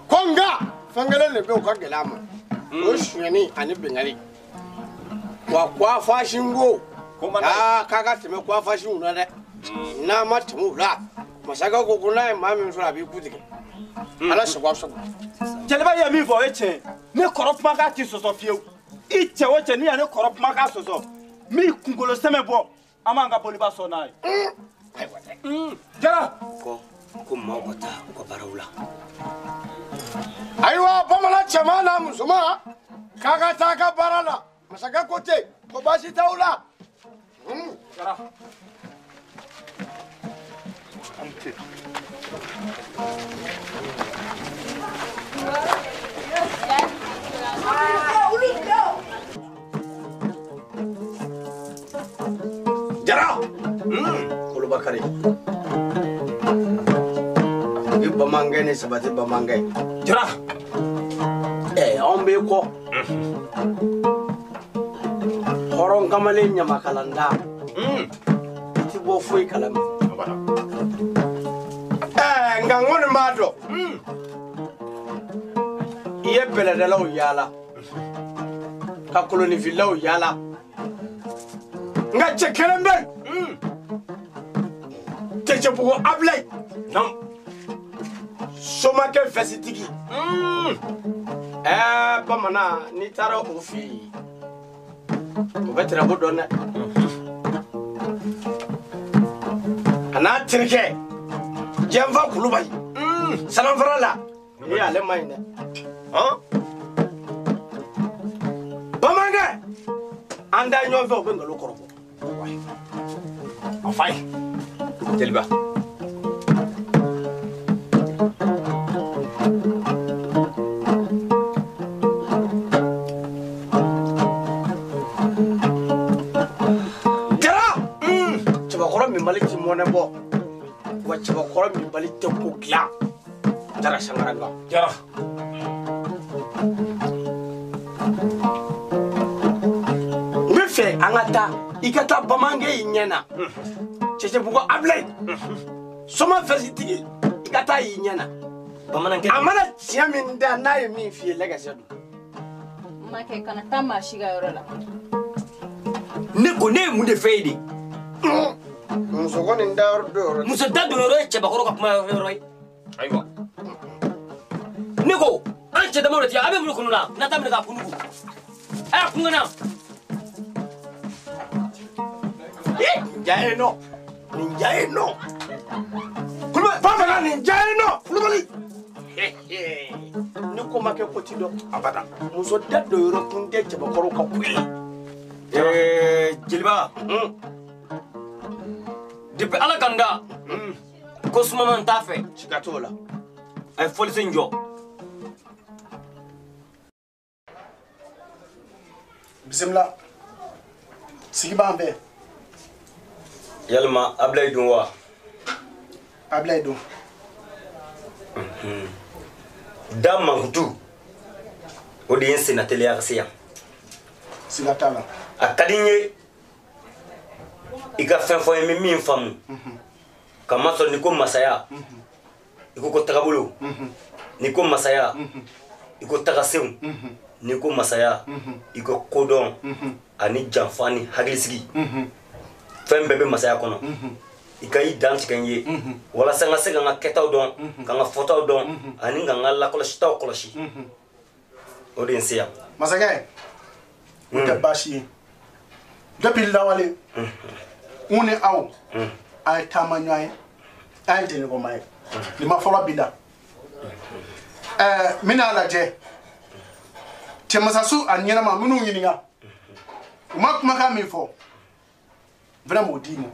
ko nka fɛn kelen de bɛ u ka gɛlɛya ma o ye sonyɛni ani bɛngali wa kuwafasi ko k'a ka tɛmɛ kuwafasiw na dɛ n'a ma tɛmɛ u la masakɛ ko n'a ye maa min sɔrɔ a b'i ku tigɛ ala sago sago jeliba ye min fɔ o ye tiɲɛ ne kɔrɔ kumakan tɛ sɔsɔ fiyewu I cɛ o cɛ n'i y'a ne kɔrɔ kumakan sɔsɔ min kunkolo sɛmɛ bɔ an b'an ka boliba sɔn n'a ye jara ko maaw ka taa u ka baaraw la ayiwa bamanan cɛman n'a musoman k'a ka taa a ka baara la masakɛ ko ten ko baasi t'aw la jara jara kolobakari i bamankɛ ni sabati bamankɛ jara anw b'i kɔ hɔrɔn kamalen ɲamakalanda i ti bɔ foyi kalama nka n kɔni b'a dɔn i ye bɛlɛdalaw yaala ka kolonifilaw yaala nka cɛ kelen bɛ cɛcɛbugu abilayi somakɛ vɛsitigi bamanan n'i taara o fɛ yen o bɛ tɛrɛko dɔn dɛ a n'a terikɛ jɛnfa kulubali sananfara la ale ma ɲi dɛ bamankɛ an da ɲɔgɔn fɛ u bɛ nkalon kɔrɔbɔ a fa ye jeliba jara cɛbakɔrɔ min bali ti mɔnɛ bɔ wa cɛbakɔrɔ min bali tɛ ko dilan jara sangaranga jara n bɛ fɛ an ka taa i ka taa bamankɛ i ɲɛ na cɛcɛbugu abilayi soma vɛsitigi i ka taa i ɲɛ na bamanankɛ a mana tiɲɛ min da n'a ye min f'i ye lɛgɛsɛ don makɛ kana taa maa si ka yɔrɔ la ne ko ne ye mun de fɛ ye de muso kɔni da yɔrɔ do yɔrɔ muso da don yɔrɔ ye cɛbakɔrɔ ka kuma yɔrɔ ye ayiwa ne ko an cɛ dama de tɛ a bɛ mun kɔnɔ la n'a ta minɛ k'a kunugu a kun kana nin ja ye nɔ nin ja ye nɔ kulubali bamanan nin ja ye nɔ kulubali ni ko ma kɛ ko ti dɔn abada muso da do yɔrɔ tun tɛ cɛbakɔrɔw ka ko ye jeliba depuis ala kan da ko sumama n t'a fɛ siga t'o la a ye fɔlisen jɔ bisimila sigi b'an bɛɛ yalima abilayi dun wa abilayi don da mankutu o de ye n senna teliya ka se yan siga t'a la a ka di n ye i ka fɛn fɔ n ye n bɛ min faamu kamasɔrɔ n'i ko masaya i ko tagabolo n'i ko masaya i ko tagasenw n'i ko masaya i ko kodɔn ani janfa ni hakilisigi fɛn bɛɛ bɛ masaya kɔnɔ i ka i dan tigɛ n ye walasa n ka se ka n ka kɛtaw dɔn ka n ka fɔtaw dɔn ani ka n ka lakɔlɔsitaw kɔlɔsi o de ye n se yan masakɛ o tɛ baasi ye depuis lawale n ni aw a ye taama ɲɔgɔn ye a ye jɛɲɔgɔnma ye nin ma fɔlɔ bi la n bɛna lajɛ cɛmasasu a ɲɛnama minnu ɲininka u ma kumakan min fɔ vraiment o d'i ma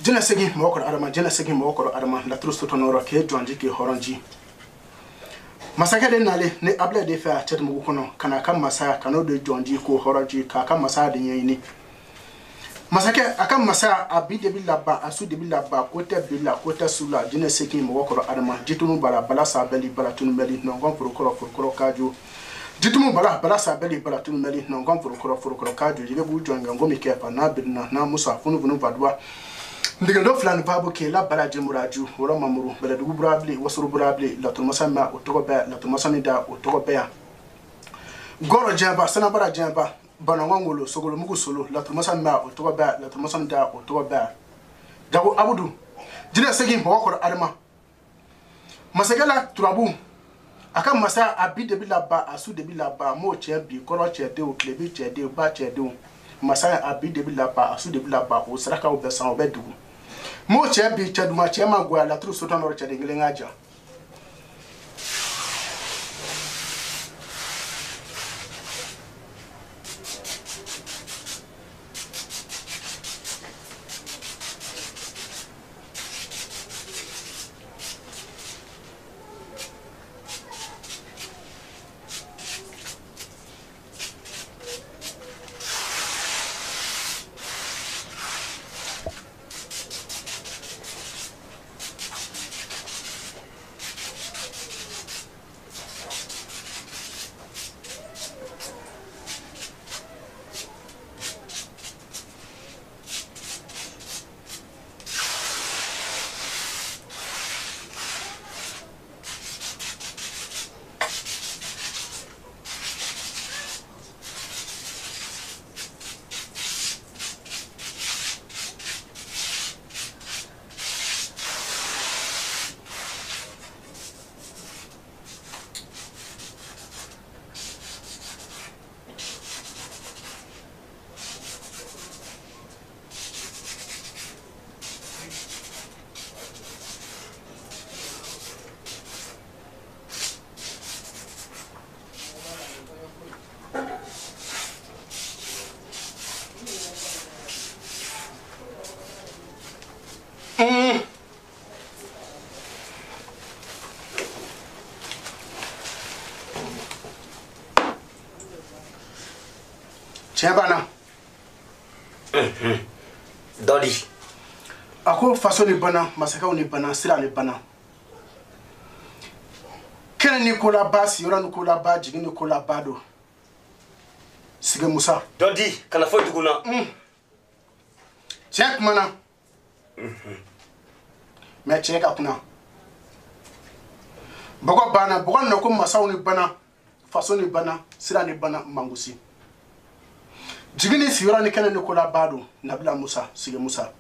jɛnɛ segin mɔgɔ kɔrɔ adama jɛnɛ segin mɔgɔ kɔrɔ adama laturu sotɔnɔrɔ k'e jɔnji k'e hɔrɔnji masakɛ de nalen ne abilayi de fɛ a cɛtumugu kɔnɔ ka n'a ka masaya ka n'o de jɔnji k'o hɔrɔnji k'a ka masaya de ɲɛɲini masake akam masa abi de bilaba asu de bilaba kota bila kota sula jine seki mo wokoro adama jitumu bala sabeli bala tunu meli no gon furukoro kaju jitumu bala sabeli bala tunu meli no gon furukoro kaju jibe bu jonga ngomi kepa na bidna na musa funu vadwa ndiga do flan babu ke la bala jemuraju woro mamuru bala dugu brable wasuru brable la tunu masama otogoba la tunu masamida otogoba goro jamba sana bara jamba banangolo sogolo mugu solo la tumusa ma otoba la tumusa nda otoba dago abudu jina segi bo ko adama masagala turabu aka masa abi de bilaba asu de bilaba mo che bi koro che de o klebi che de ba che de masa abi de bilaba asu de bilaba o saraka o besan o bedu mo che bi che duma che ma gwa la tru soto no che de ngelengaja Bana Dodi ako faso ni bana masaka ni bana sira ni bana kene ni kola basi yora ni kola ba jigi ni kola bado sige musa Dodi kana fo duguna check mana me check apuna bogo bana bogo no ko masa ni bana faso ni bana sira ni bana mangusi jigini siyora ni kene ni kola bado nabila musa sige musa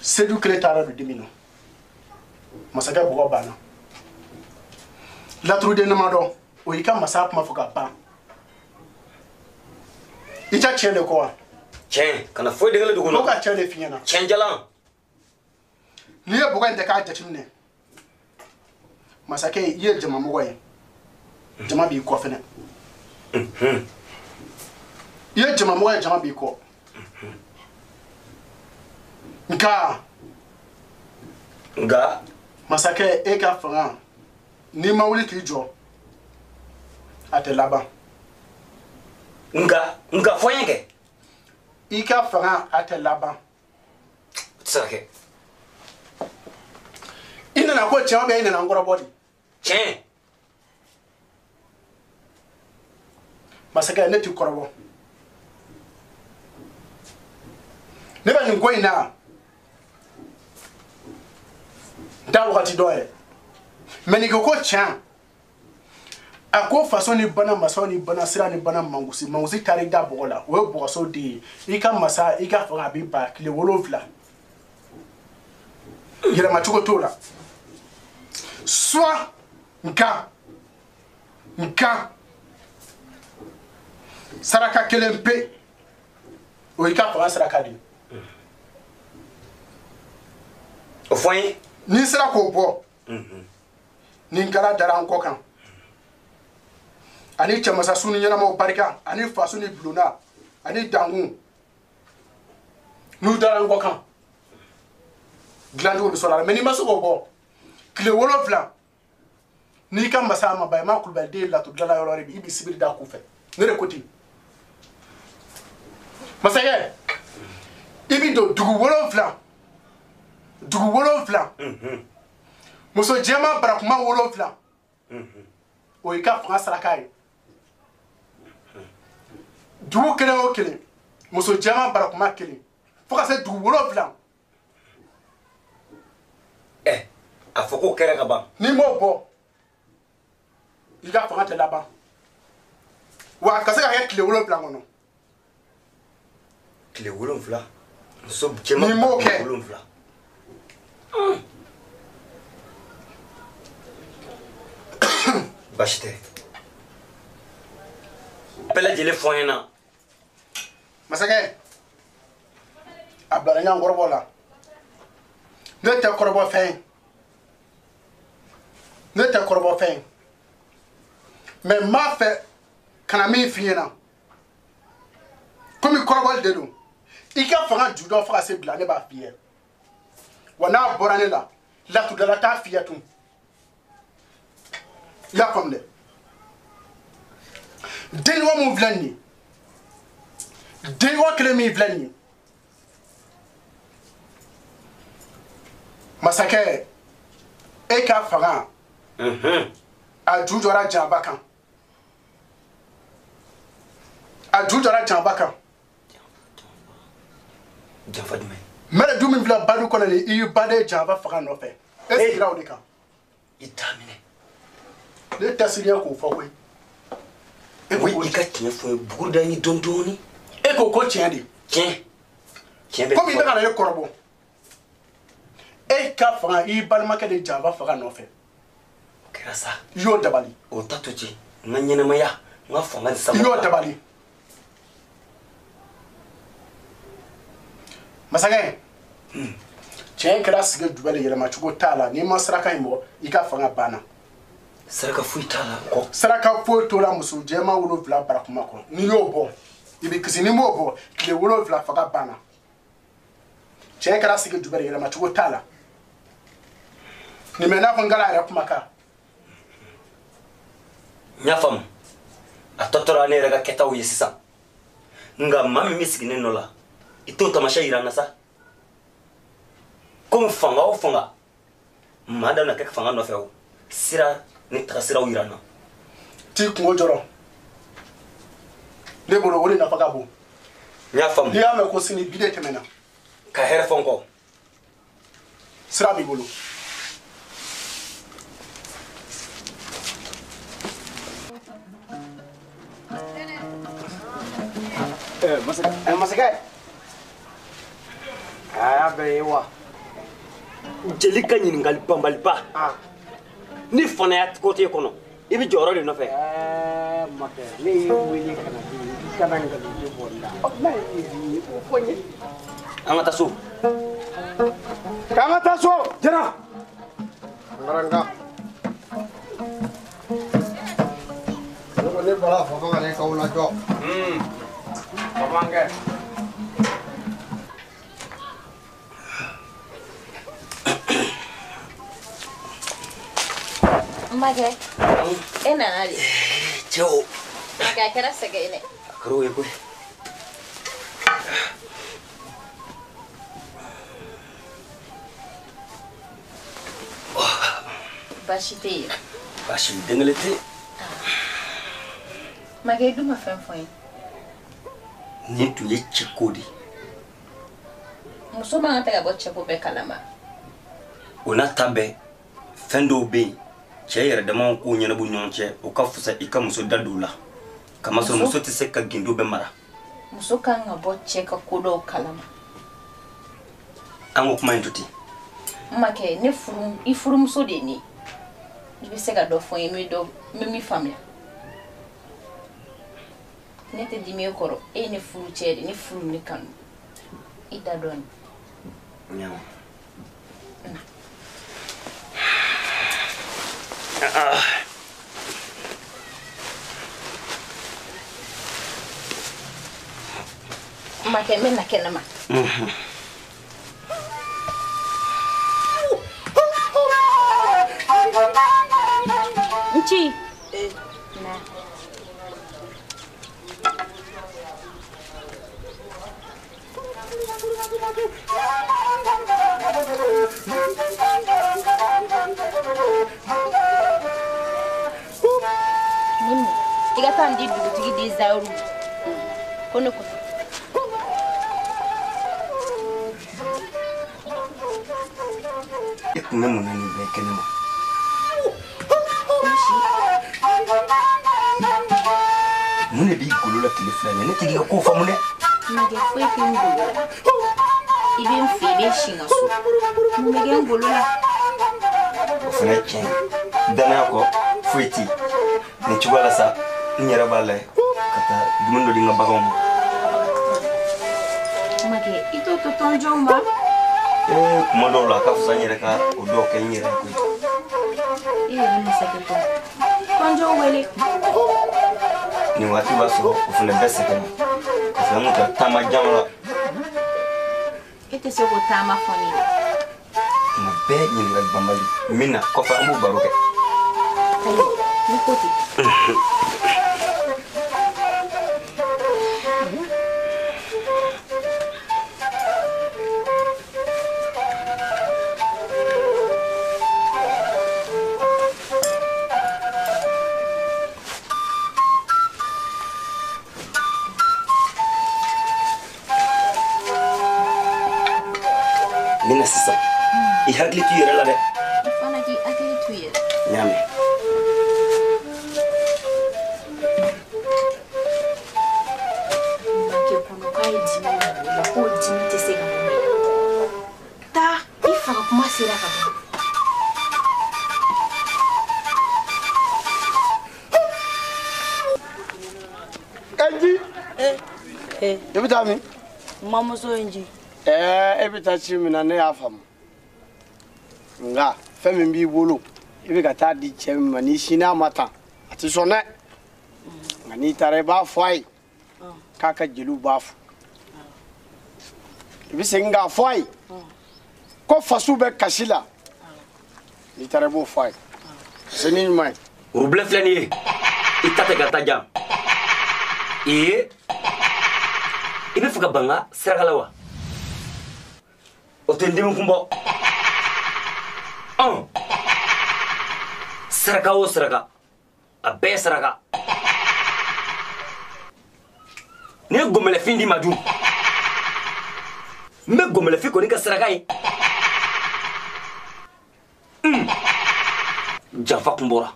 sedu kretara du dimino masaka bogo bana la trude namado o yika masa ma foka ba ita chele ko chen kana fo de ngale duguna boga chele finyana chen jalan ni e boga ndeka tatimne masaka ye jama mo goye jama bi ko fene ye jama mo ya jama bi ko nga masake e ka fanga ni mawuli ki jo ate laba nga foyenge i ka fanga ate laba tsake ina na ko chama be ina na ngora body chen masake ne ti korobo ne ba ni goina da wakati doye meni ko chan ako façon ni bana masoni bana sira ni bana mangusi tari da bola we boso di ika masa ika fanga bi ba kile wolovla yira matuko tola soit nka saraka kelempe o ika fanga saraka di o foyin ni sira ko bo ni ngala dara anko kan ani chamasa sunu nyana mo barika ani fasu ni bluna ani dangu nu dara anko kan glando bi sola meni maso ko bo kle wolofla ni kam masa ma bay ma kulbal de la to dala yoro bi sibir da ku fe ne re koti Masakɛ i bi don dugu 7 dugu 7 muso jɛma barakuma 7 o i ka fanga saraka ye dugu kelen o kelen muso jɛma barakuma 1 fo ka se dugu 7 a fɔ ko kɛra ka ban ni m'o bɔ i ka fanga tɛ laban wa ka se ka kɛ tile 7 kɔnɔ tile 7 muso jɛma ni m'o kɛ 7 basi tɛ bɛɛ lajɛlen fɔ n ɲɛna masakɛ a bila ɲan kɔrɔbɔ la ne tɛ kɔrɔbɔ fɛn ne tɛ kɔrɔbɔ fɛn mais m'a fɛ kana min f'i ɲɛna komi kɔrɔbɔli de don i ka fanga ju dɔ fo ka se bila ne b'a f'i ye wa n'a bɔra ne la latudala t'a f'i ye tun i y'a faamu dɛ denɲɔgɔn min filɛ nin ye denɲɔgɔn kelen min filɛ nin ye masakɛ e ka fanga a ju jɔra janba kan a ju jɔra janba kan janfa jumɛn mɛrɛ du min filɛ badu kɔnɔ nin i y'i baden janba fanga nɔfɛ e sigira o de kan i t'a minɛ ne tɛ siriya k'o fɔ koyi i ka tiɲɛ fɔ ye buguruda ni dɔɔni e ko ko tiɲɛ de tiɲɛ bɛ komi i bɛ ka na e kɔrɔbɔ e ka fanga i balimakɛ de janba fanga nɔfɛ o kɛra sa i y'o dabali o ta to ten n ka ɲɛnɛmaya n ka fanga ni sama i y'o dabali masakɛ tiɲɛ kɛra sigi jubɛ de yɛlɛma cogo t'a la n'i ma saraka in bɔ i ka fanga banna saraka foyi t'a la kɔ saraka foyi t'o la muso jɛma 7 barakuma kɔnɔ n'i y'o bɔ i bɛ kisi n'i m'o bɔ tile 7 faga banna tiɲɛ kɛra sigi jubɛ de yɛlɛma cogo t'a la nin bɛ n'a fɔ n kɛra yɛrɛ kumakan n y'a faamu a tɔ tora ne yɛrɛ ka kɛtaw ye sisan nka maa min bɛ sigi ne nɔ la i t'o tamasiyɛn yira n na sa komi fanga o fanga maa da bɛna kɛ fanga nɔfɛ o sira ni tagasiraw yira n na t'i kungo jɔrɔ ne bolo o de nafa ka bon n y'a faamu n'i y'a mɛn ko sini bi de tɛmɛna ka hɛrɛ fɔ n kɔ sira b'i bolo masakɛ a y'a bɛɛ ye wa jeli ka ɲininkali banbaliba ni fana y'a kote kɔnɔ i bɛ jɔyɔrɔ de nɔfɛ makɛ ne y'i wele ka na bi i kana nkalon bɔ n da n'a ye min ye o fɔ n ye an ka taa so k'an ka taa so jara ngaranga ne bɔra fɔ fanga ne k'aw lajɔ bamankɛ Makɛ e nana de cɛw makɛ a kɛra sɛgɛ ye dɛ a kɛra o ye koyi baasi tɛ yen baasi den kelen tɛ makɛ i dun ma fɛn fɔ n ye nin tun ye cɛko de muso man kan tɛ ka bɔ cɛko bɛɛ kalama o n'a ta bɛɛ fɛn dɔw bɛ yen cɛ yɛrɛ dama k'o ɲɛnabɔ ɲɔgɔn cɛ o ka fisa i ka muso da don la kamasɔrɔ muso tɛ se ka gindo bɛɛ mara muso kan ka bɔ cɛ ka ko dɔw kalama an ko kuma in to ten makɛ ne furu i furumuso de ye ne i bɛ se ka dɔ fɔ n ye n bɛ min faamuya ne tɛ dimi e kɔrɔ e ye ne furu cɛ de ne furu ne kanu i da dɔɔni makɛ n bɛ na kɛnɛma nci na Nimi, tiga tan di dugutigi di Zauru. Kono ko. Ikuna munani be kenema. Mune bi golola telefone ne tigi ko fa mune. Mage foi pingo. Ibe mfebe shinga so. Mege ngolola. Ofana chen. Dana ko fuiti. Ni chubala sa nyara bale kata dumundo dinga bagom. Mage ito to tonjo ma. Kuma dɔw la ka fisa n yɛrɛ ka o dɔw kɛ n yɛrɛ koyi. I yɛrɛ ni sɛgɛ to. Tonjo wele. Nin waati b'a sɔrɔ o fana bɛɛ sɛgɛnna parce que an kun tɛ taama jan la. I tɛ se k'o taama fɔ ne ye. Tuma bɛɛ ɲininkali banbali min na kɔfɛ an b'o baro kɛ. Ayi, ni ko ten. Mina sisan I hakili t'u yɛrɛ la dɛ. I fana k'i hakili t'u yɛrɛ. N y'a mɛn. Make kɔnɔ k'a ye dimi na k'o dimi tɛ se ka bɔ. Taa I faga kuma sera ka bɔ. Enji. E bɛ taa min? Mamuso Enji. E bɛ taa ci min na ne y'a faamu. Nka fɛn min b'i bolo I bɛ ka taa di cɛ min ma n'i sin'a ma tan a tɛ sɔn dɛ. Nka n'i taara I b'a fɔ a ye k'a ka jeliw b'a fɔ. I bɛ segin k'a fɔ a ye ko faso bɛ kasi la. N'i taara I b'o fɔ a ye. C'est ni ɲuman ye. Rublɛ filɛ nin ye I ta tɛ ka taa jan. I bɛ fɛ ka ban n ka saraka la wa? O tɛ n dimi kun bɔ. Saraka o saraka a bɛɛ ye saraka. Ni ye gɔmɛlɛfin d'i ma dun n bɛ gɔmɛlɛfin kɔni ka saraka ye. Janfa kun bɔra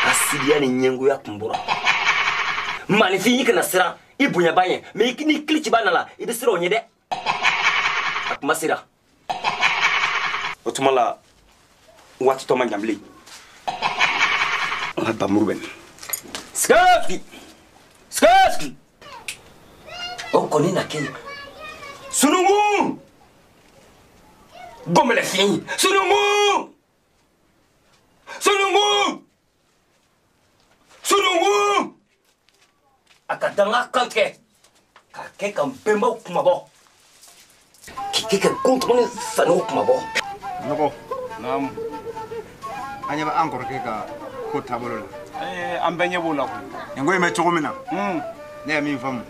asidiya ni ɲɛngoya kun bɔra maanifin I kana siran I bonyaba ɲɛ mais ni kili ci b'a na la I bɛ siran o ɲɛ dɛ. A kuma sera. O tuma la waati tɔ ma jan bilen. An ka bamuru bɛ nin. Skaski. O kɔni na kɛ sunuŋu gɔmɛlɛfin sunuŋu a ka danga kan tigɛ k'a kɛ ka bɛnbaw kumabɔ k'i kɛ ka kuntuguni sanuw kumabɔ. Nɔgɔ naamu an ɲɛ bɛ an kɔrɔkɛ ka ko taabolo la. An bɛɛ ɲɛ b'o la koyi. Nin ko in bɛ cogo min na ne ye min faamu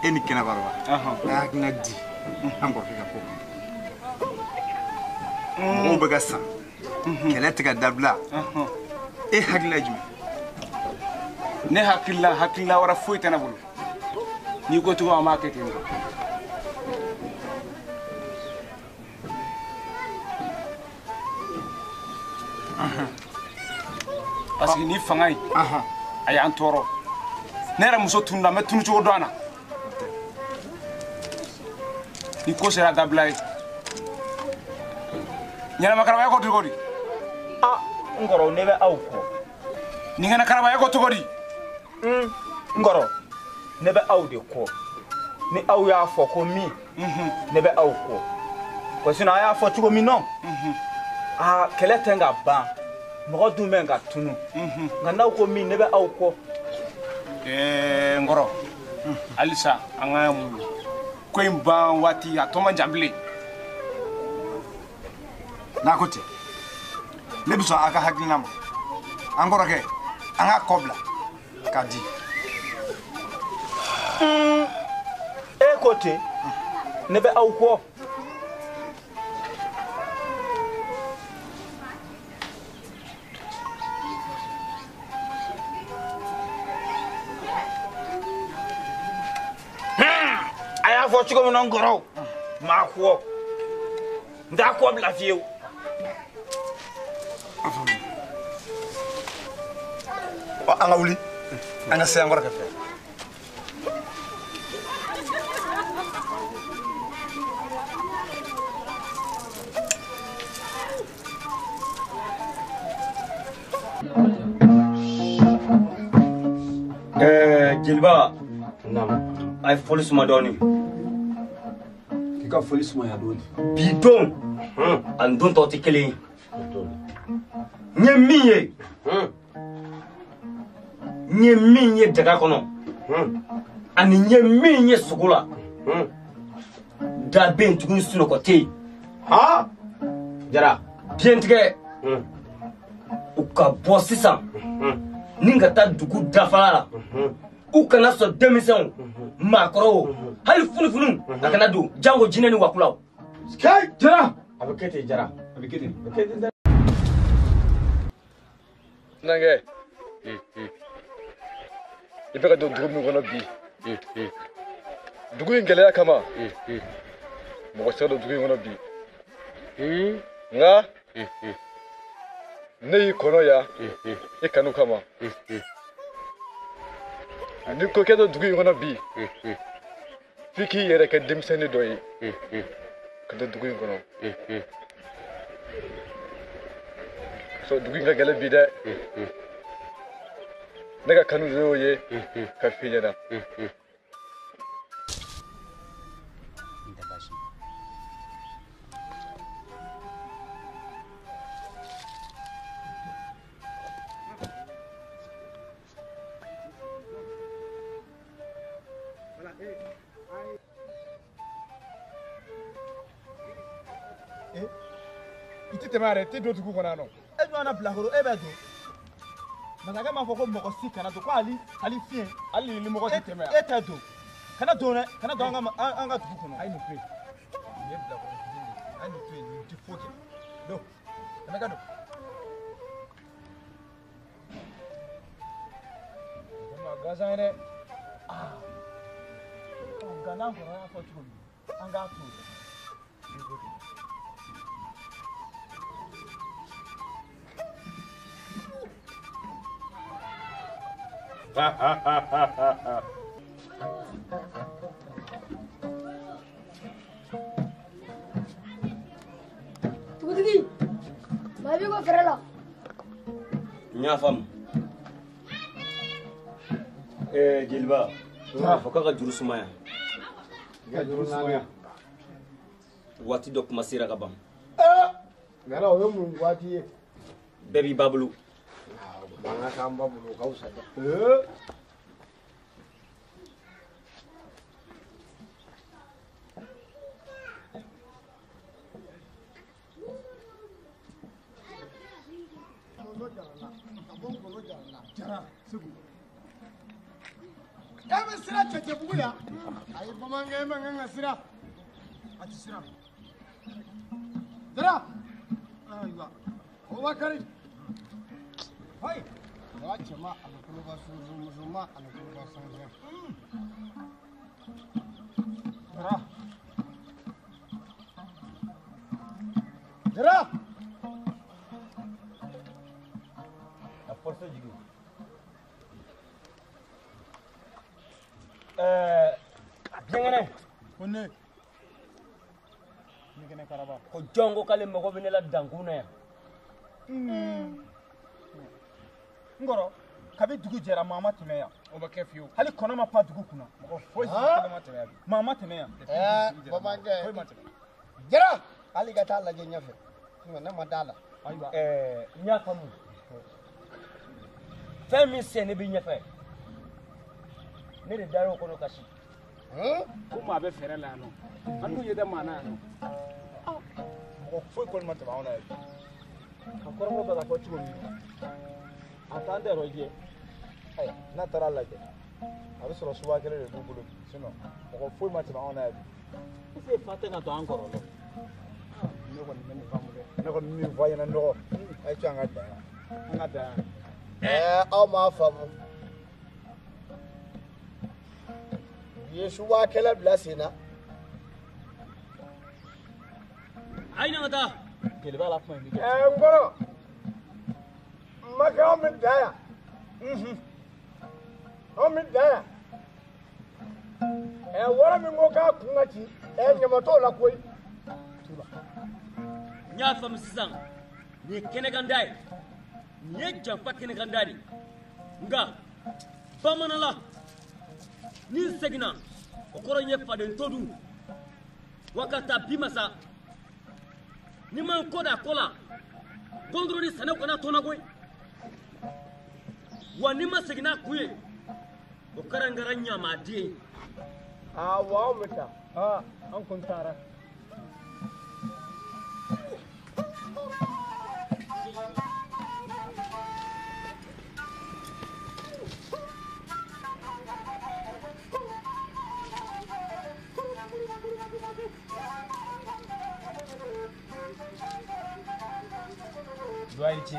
e ni kɛnɛbaraba a hakilina di an kɔrɔkɛ ka ko kan. Mɔgɔw bɛ ka san kɛlɛ tɛ ka dabila e hakilila jumɛn? Ne hakilila wɛrɛ foyi tɛ ne bolo n'i ko cogo an b'a kɛ ten. Parce que ni fanga in a y'an tɔɔrɔ ne yɛrɛ muso tununa n bɛ tunu cogo dɔn a na ni ko sera dabila ye ɲɛnɛma karabaya ko cogo di? N kɔrɔ ne bɛ aw kɔ. Nin ŋana karabaya ko cogo di? N kɔrɔ ne bɛ aw de kɔ ni aw y'a fɔ ko min ne bɛ aw kɔ ko sinon a y'a fɔ cogo min nɔ kɛlɛ tɛ ka ban mɔgɔ dun bɛ ka tunu nka n'aw ko min ne bɛ aw kɔ. N kɔrɔ halisa an ka mun ko in ban waati a tɔ man jan bilen. N'a ko ten ne bɛ sɔn a ka hakilina ma an kɔrɔkɛ an ka kɔ bila k'a di. E ko ten ne bɛ aw kɔ a y'a fɔ cogo min na n kɔrɔ maa kɔ n t'a kɔ bila fiyewu an ka wuli an ka se an kɔrɔ ka fɛ jeliba a ye fɔli suma dɔɔni k'i ka foli sumaya dɔɔni bi don ani don tɔw tɛ kelen ye n ye min ye n ye min ye daga kɔnɔ ani n ye min ye sogo la da bɛ yen tuguni sunɔgɔ tɛ yen jara biɲɛtigɛ u ka bɔ sisan ni ka taa dugu dafara la u kana sɔn denmisɛnw maakɔrɔw hali funufunu a kana don jango jinɛ ni wakulaw jara a bɛ kɛ ten jara a bɛ kɛ ten nankɛ i bɛ ka don dugu min kɔnɔ bi dugu in gɛlɛya kama mɔgɔ tɛ don dugu in kɔnɔ bi nka ne y'i kɔnɔ yan i kanu kama ni ko kɛ don dugu in kɔnɔ bi f'i k'i yɛrɛ kɛ denmisɛnnin dɔ ye ka don dugu in kɔnɔ so dugu in ka gɛlɛn bi dɛ ne ka kanu de y'o ye ka f'i ɲɛna I tɛ tɛmɛ yɛrɛ i tɛ don dugu kɔnɔ yan nɔ e ɲɔgɔnna bilakoro e bɛ don masakɛ m'a fɔ ko mɔgɔ si kana don ko hali fiɲɛ hali ni mɔgɔ tɛ tɛmɛ yan e tɛ don kana don dɛ kana don an ka dugu kɔnɔ a ye nin to yen nin ye bilakoro fitinin de ye a ye nin to yen nin tɛ foyi kɛ don tɛmɛ ka don gansan ye dɛ nka n'an kɔrɔ y'a fɔ cogo min an k'a to Dugutigi, maa b'i ko fɛrɛ la. n y'a faamu jeliba a fɔ k'a ka juru sumaya waati dɔ kuma sera ka ban nana o ye mun waati ye bɛɛ b'i ba bolo an ka k'an ba bolo o ka wusa dɛ jara segu e bɛ sira cɛcɛbugu yan ayi bamanankɛ e ma kan ka sira a tɛ sira jara ayiwa Obakari hai wa cɛma ani koloba musoman ani koloba sanfɛ jara jara a force jigin biɲɛngɛnɛ ko ne ɲɛgɛnɛ karaba ko jɔn ko k'ale mago bɛ ne la dankun na yan n kɔrɔ kabi dugu jɛra maa ma tɛmɛ yan o bɛ kɛ fiyewu hali kɔnɔ ma pan dugu kunna mɔgɔ foyi si kelen ma tɛmɛ yan maa ma tɛmɛ yan bamankɛ foyi ma tɛmɛ jara hali ka taa lajɛ ɲɛfɛ ne ma d'a la ayiwa n y'a faamu fɛn min sen ne bɛ ɲɛfɛ ne de dar'o kɔnɔ kasi ko maa bɛ fɛrɛ la yan nɔ an t'u ye dɛ maa na yan nɔ mɔgɔ foyi kɔni ma tɛmɛ anw na yan a kɔrɔfɔ bɛ ka fɔ cogo min a t'an tɛ yɔrɔ jɛ n'a taara lajɛ a bɛ sɔrɔ suba kelen de b'u bolo sinon mɔgɔ foyi ma tɛmɛ anw na yan bi se fa tɛ ka to an kɔrɔ ne kɔni bɛ nin faamu dɛ ne kɔni min fɔ a ɲɛna nɔgɔ a ye to an ka dan yan an ka dan yan aw m'a faamu u ye suba kɛlɛ bila sen na a ye na ka taa jeliba la kuma in bɛ kɛ n kɔrɔ n ma kɛ anw bɛ dan yan anw bɛ dan yan wara min ko k'a kun ka ci ɲama t'o la koyi n y'a faamu sisan nin ye kɛnɛkanda ye nin ye janfa kɛnɛkanda de nka bamanan la ni n seginna o kɔrɔ n ye faden to dun wa ka taa bi masa ni ma n kɔ da kɔ la gɔndoro ni sanɛw kana tɔnɔ koyi wa ni ma segin n'a kun ye o kɛra n kɛra ɲamaden ye awɔ anw bɛ taa an kun taara Dɔɔni ce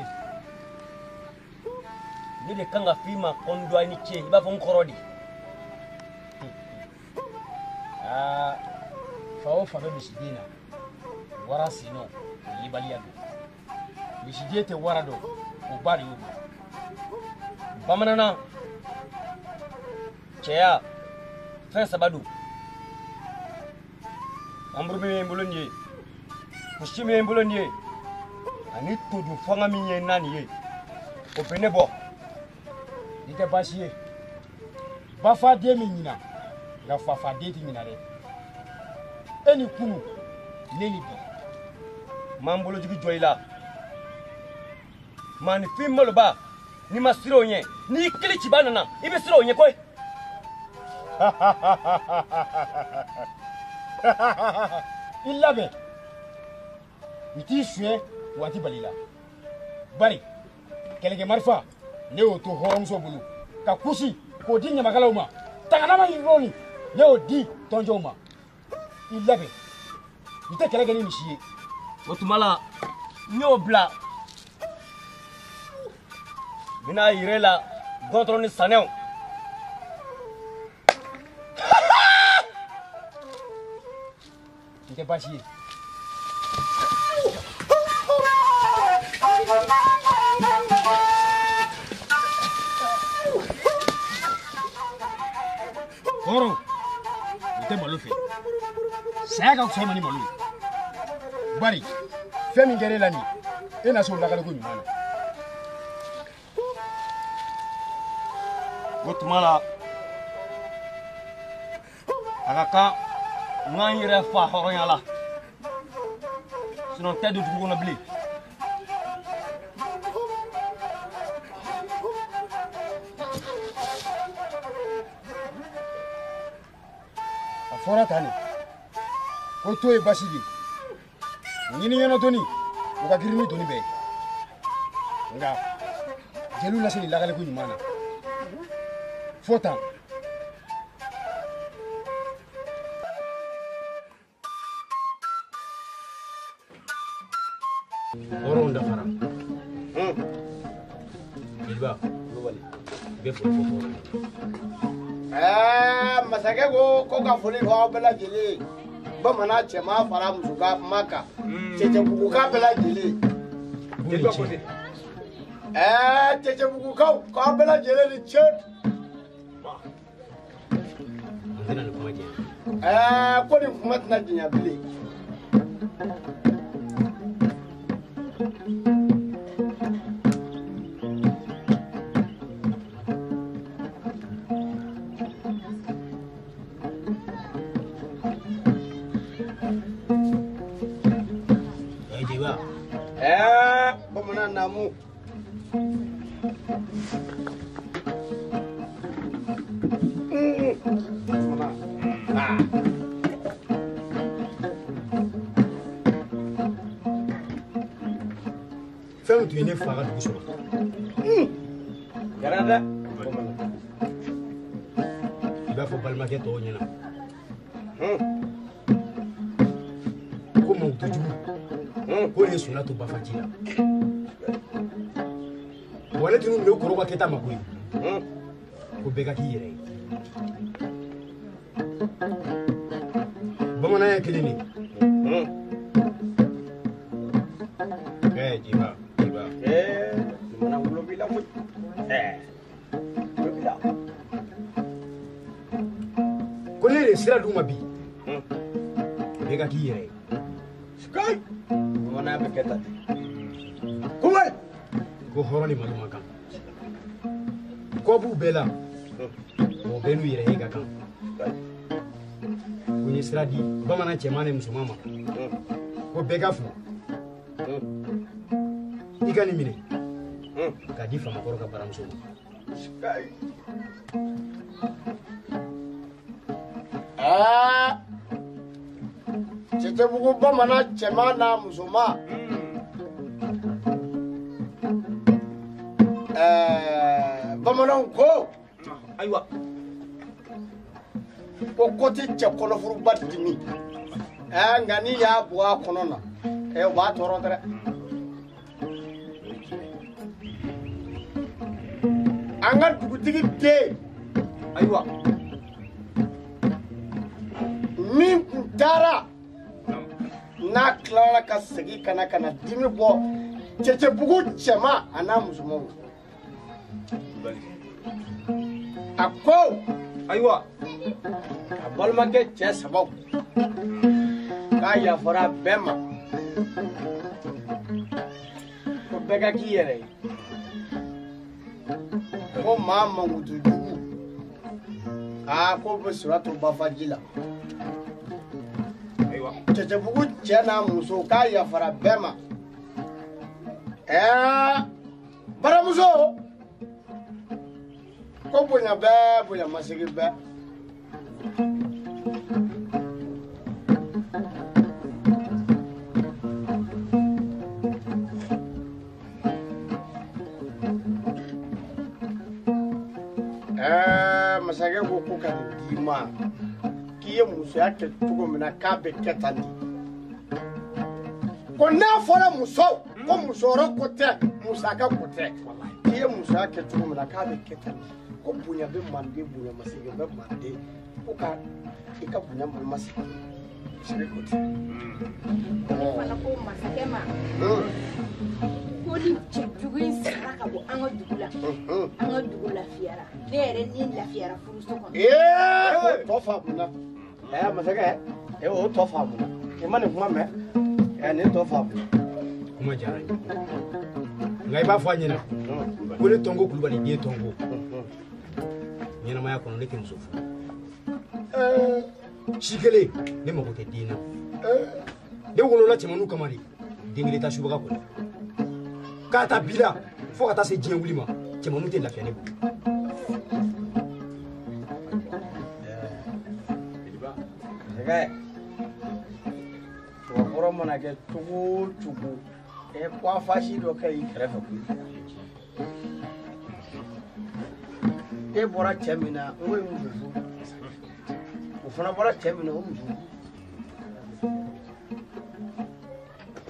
ne de kan ka f'i ma ko n dɔɔni ce i b'a fɔ n kɔrɔ de fa o fa bɛ misiden na wara senɔ o yebaliya don misiden tɛ wara dɔn o ba de y'o don bamanan na cɛya fɛn saba don anburu min ye n bolo nin ye kusi min ye n bolo nin ye ani todu fanga min ye naani ye o bɛ ne bɔ i tɛ baasi ye bafaden min ɲina nka fafaden tɛ ɲina dɛ e ni kunu ne ni bi m'an bolojigi jɔ i la maanifin maloba n'i ma siran o ɲɛ n'i kili ciba nana i bɛ siran o ɲɛ koyi i labɛn i t'i suɲɛ waati bali la bari kɛlɛkɛ marifa ne y'o to hɔrɔnmuso bolo ka kusi k'o di ɲamakalaw ma taganama yirɔni ne y'o di tɔnjɔw ma i labɛn i tɛ kɛlɛ kɛ ni misi ye o tuma la n y'o bila n bɛna yira e la gɔntɔrɔ ni sanɛw n tɛ baasi ye hɔrɔn o tɛ malo fɛ saya ka fisa ma ni malo ye bari fɛn min kɛra e la nin e na se o lakaliko ɲuman na o tuma la a ka kan n k'an yɛrɛ fa hɔrɔnya la sinɔn n tɛ don dugu kɔnɔ bilen a fɔra tan de ko to ye basi de ɲini ɲɛna doni o ka girin ni doni bɛɛ ye nka jeliw lase nin lakaliko ɲuman na fo tan hɔrɔnw dafara jeliba kulubali bɛɛ foli fɔ hɔrɔn masakɛ ko ka foli fɔ aw bɛɛ lajɛlen bamanan cɛman fara musoman kan cɛcɛbuguka bɛɛ lajɛlen cɛcɛbugukaw k'aw bɛɛ lajɛlen ni ce ko nin kuma tɛna diɲɛ bilen bamanan namu fɛn tun ye ne fa ka dugu sɔrɔ kɛra dɛ fɔ balimakɛ tɔw ɲɛna ko mankutujugu ko de ye sɔnna to bafaji la wa ne tunu minɛ o kɔrɔba kɛta ma koyi ko bɛɛ ka k'i yɛrɛ ye bamananya kelen de jiba mana wolo b'i la koyi wolo b'i la ko ne de sira d'u ma bi bɛɛ ka k'i yɛrɛ ye sky bamananya bɛ kɛ tan kuma ko hɔrɔn ni malo man kan kɔ b'u bɛɛ la o bɛɛ n'u yɛrɛ ye ka kan ko ye sira di bamanan cɛman ni musoman ma ko bɛɛ ka fo i ka nin minɛ k'a di famakɔrɔ ka baramuso ma Cɛcɛbugu bamanan cɛman n'a musoman bamananw ko ayiwa ko tɛ cɛ kɔnɔfuruba dimi nka n'i y'a bɔ a kɔnɔ na o b'a tɔɔrɔ dɛ an ka dugutigi den ayiwa min tun taara n'a tilara ka segin ka na dimi bɔ cɛcɛbugu cɛman a n'a musomanw a ko ayiwa a balimakɛ cɛ sabaw k'a yafara bɛɛ ma ko bɛɛ ka k'i yɛrɛ ye ko maa mankutujugu ko bɛ sɔrɔ to bafaji la cɛcɛbugu cɛ n'a muso k'a yafara bɛɛ ma baramuso ko bonya bɛɛ bonya masigi bɛɛ masakɛ ko ka nin d'i ma k'i ye musoya kɛ cogo min na k'a bɛ kɛ tan de ko n'a fɔra muso ko musɔrɔ ko tɛ musaka ko tɛ k'i ye musoya kɛ cogo min na k'a bɛ kɛ tan de ko bonya bɛ manden bonya masigi bɛ manden ko ka i ka bonya masigi masakɛ ko tɛ fana ko masakɛ ma ko ni cɛjugu in sara ka bɔ an ka dugu la an ka dugu lafiyara ne yɛrɛ ni lafiyara furuso kɔnɔ o tɔ faamuna masakɛ o tɔ faamuna i ma nin kuma mɛn nin tɔ faamuna kuma diyara n ye nka i b'a fɔ a ɲɛna ko ne tɔnko kulubali den tɔnko ɲɛnamaya kɔnɔ ne tɛ muso furu si kelen ne mago tɛ den na ne wolola cɛmanninw kama de den kelen ta subaga kɔnɔ k'a ta bi la fo ka taa se diɲɛ wuli ma cɛmanninw tɛ lafiya ne bolo cɛbakɔrɔ mana kɛ cogo o cogo kɔfasi dɔ kɛ i kɛrɛfɛ koyi e bɔra cɛ min na o ye muso furu o fana bɔra cɛ min na o muso furu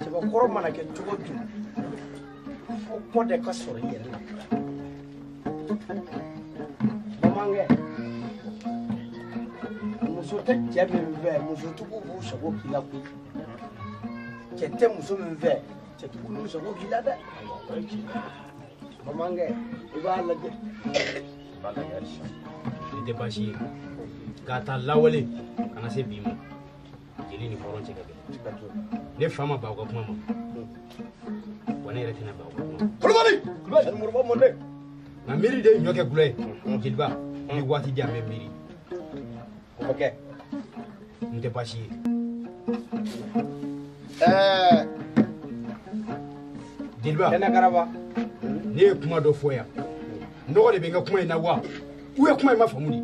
cɛbakɔrɔ mana kɛ cogo o cogo fo kɔ de ka sɔrɔ i yɛrɛ la bamankɛ muso tɛ cɛ min fɛ musotigiw b'u sago k'i la koyi cɛ tɛ muso min fɛ cɛtigiw b'u sago k'i la dɛ bamankɛ i b'a lajɛ ni tɛ baasi ye k'a ta lawale ka na se bi ma jeli ni hɔrɔn cɛ ka bɛn ne fa ma ban aw ka kuma ma wa ne yɛrɛ tɛna ban aw ka kuma ma kulubali moriba mɔden nka miiri de ye ɲɔ kɛ gulɔ ye jeliba i bɛ waati di an bɛ miiri o bɛ kɛ n tɛ baasi ye jeliba kɛnɛ garaba ne ye kuma dɔ fɔ yan nɔgɔ de bɛ n ka kuma in na wa u ye kuma in ma faamu de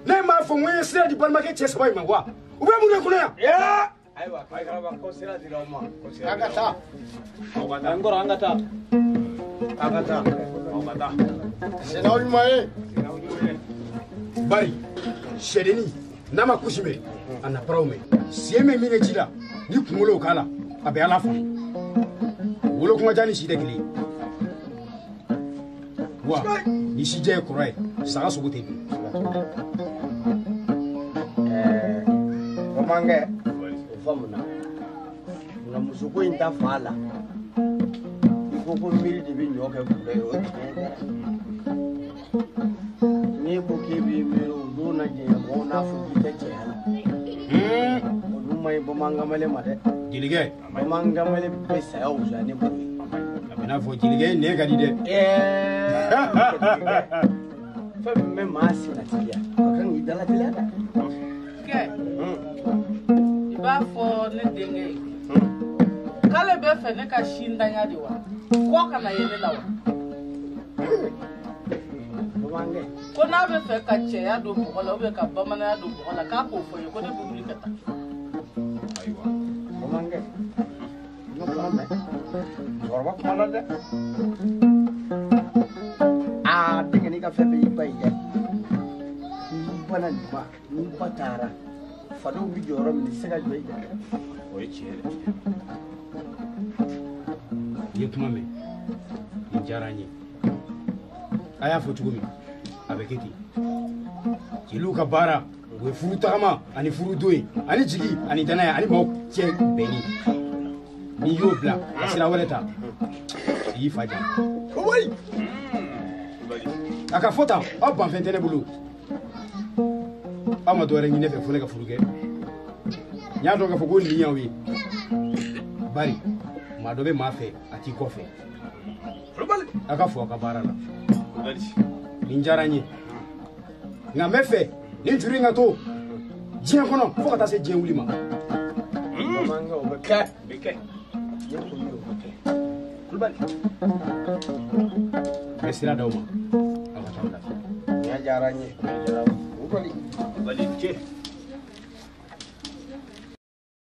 ne m'a fɔ n ko n ye sira di balimakɛ cɛ saba in ma wa u bɛ mun de kɔnɔ yan ayiwa kɛnɛ garaba ko sira dira aw ma an ka taa n kɔrɔ an ka taa an ka taa sen'aw ɲuman ye bari shedeni nama kusime ana praume sieme mine jila ni kungolo kala abe ala fa wolo kuma jani shi de kili wa ni shi je kurai saka sogote bi Mange famuna na musuko inta fala iko ko miri de bi nyoke kure o ni ko ke bi mero do na je mo na fu bi te hala o mai Bamanga male made jilige Bamanga male be sa o ja ni bo abina fo jilige ne ga di de fa me masi na tiya kan idala tilada ke ba fo ne denge kale be fe ne ka shinda nya di wa ko kana yele lawa Bamanga ko na be fe ka che ya do ko la be ka Bamana ya do ko la ka ko fo ko ne bu bi ka ta aywa Bamanga no kame orwa kala de dinga ni ka fe be ba ide bana ba ni patara fado bi joro mi sega jo ide o e chere ye kuma me injaranye aya fo tugumi abeketi kilu ka bara we furu tagama ani furu doyi ani jigi ani tanaya ani maw cɛ bɛnni ni y'o bila ka sira wɛrɛ ta i y'i fa jan a ka fɔ tan aw banfɛn tɛ ne bolo aw ma dɔwɛrɛ ɲini ne fɛ fo ne ka furu kɛ n y'a dɔn k'a fɔ ko nin y'aw ye bari maa dɔ bɛ maa fɛ a t'i kɔfɛ a ka fɔ a ka baara la nin diyara n ye nka n bɛ fɛ nin juru in ka to diɲɛ kɔnɔ fo ka taa se diɲɛ wuli ma o bɛ kɛ Kulubali n bɛ sira d'aw ma aw ka taa lafiya n y'a diyara n ye Kulubali Kulubali cɛ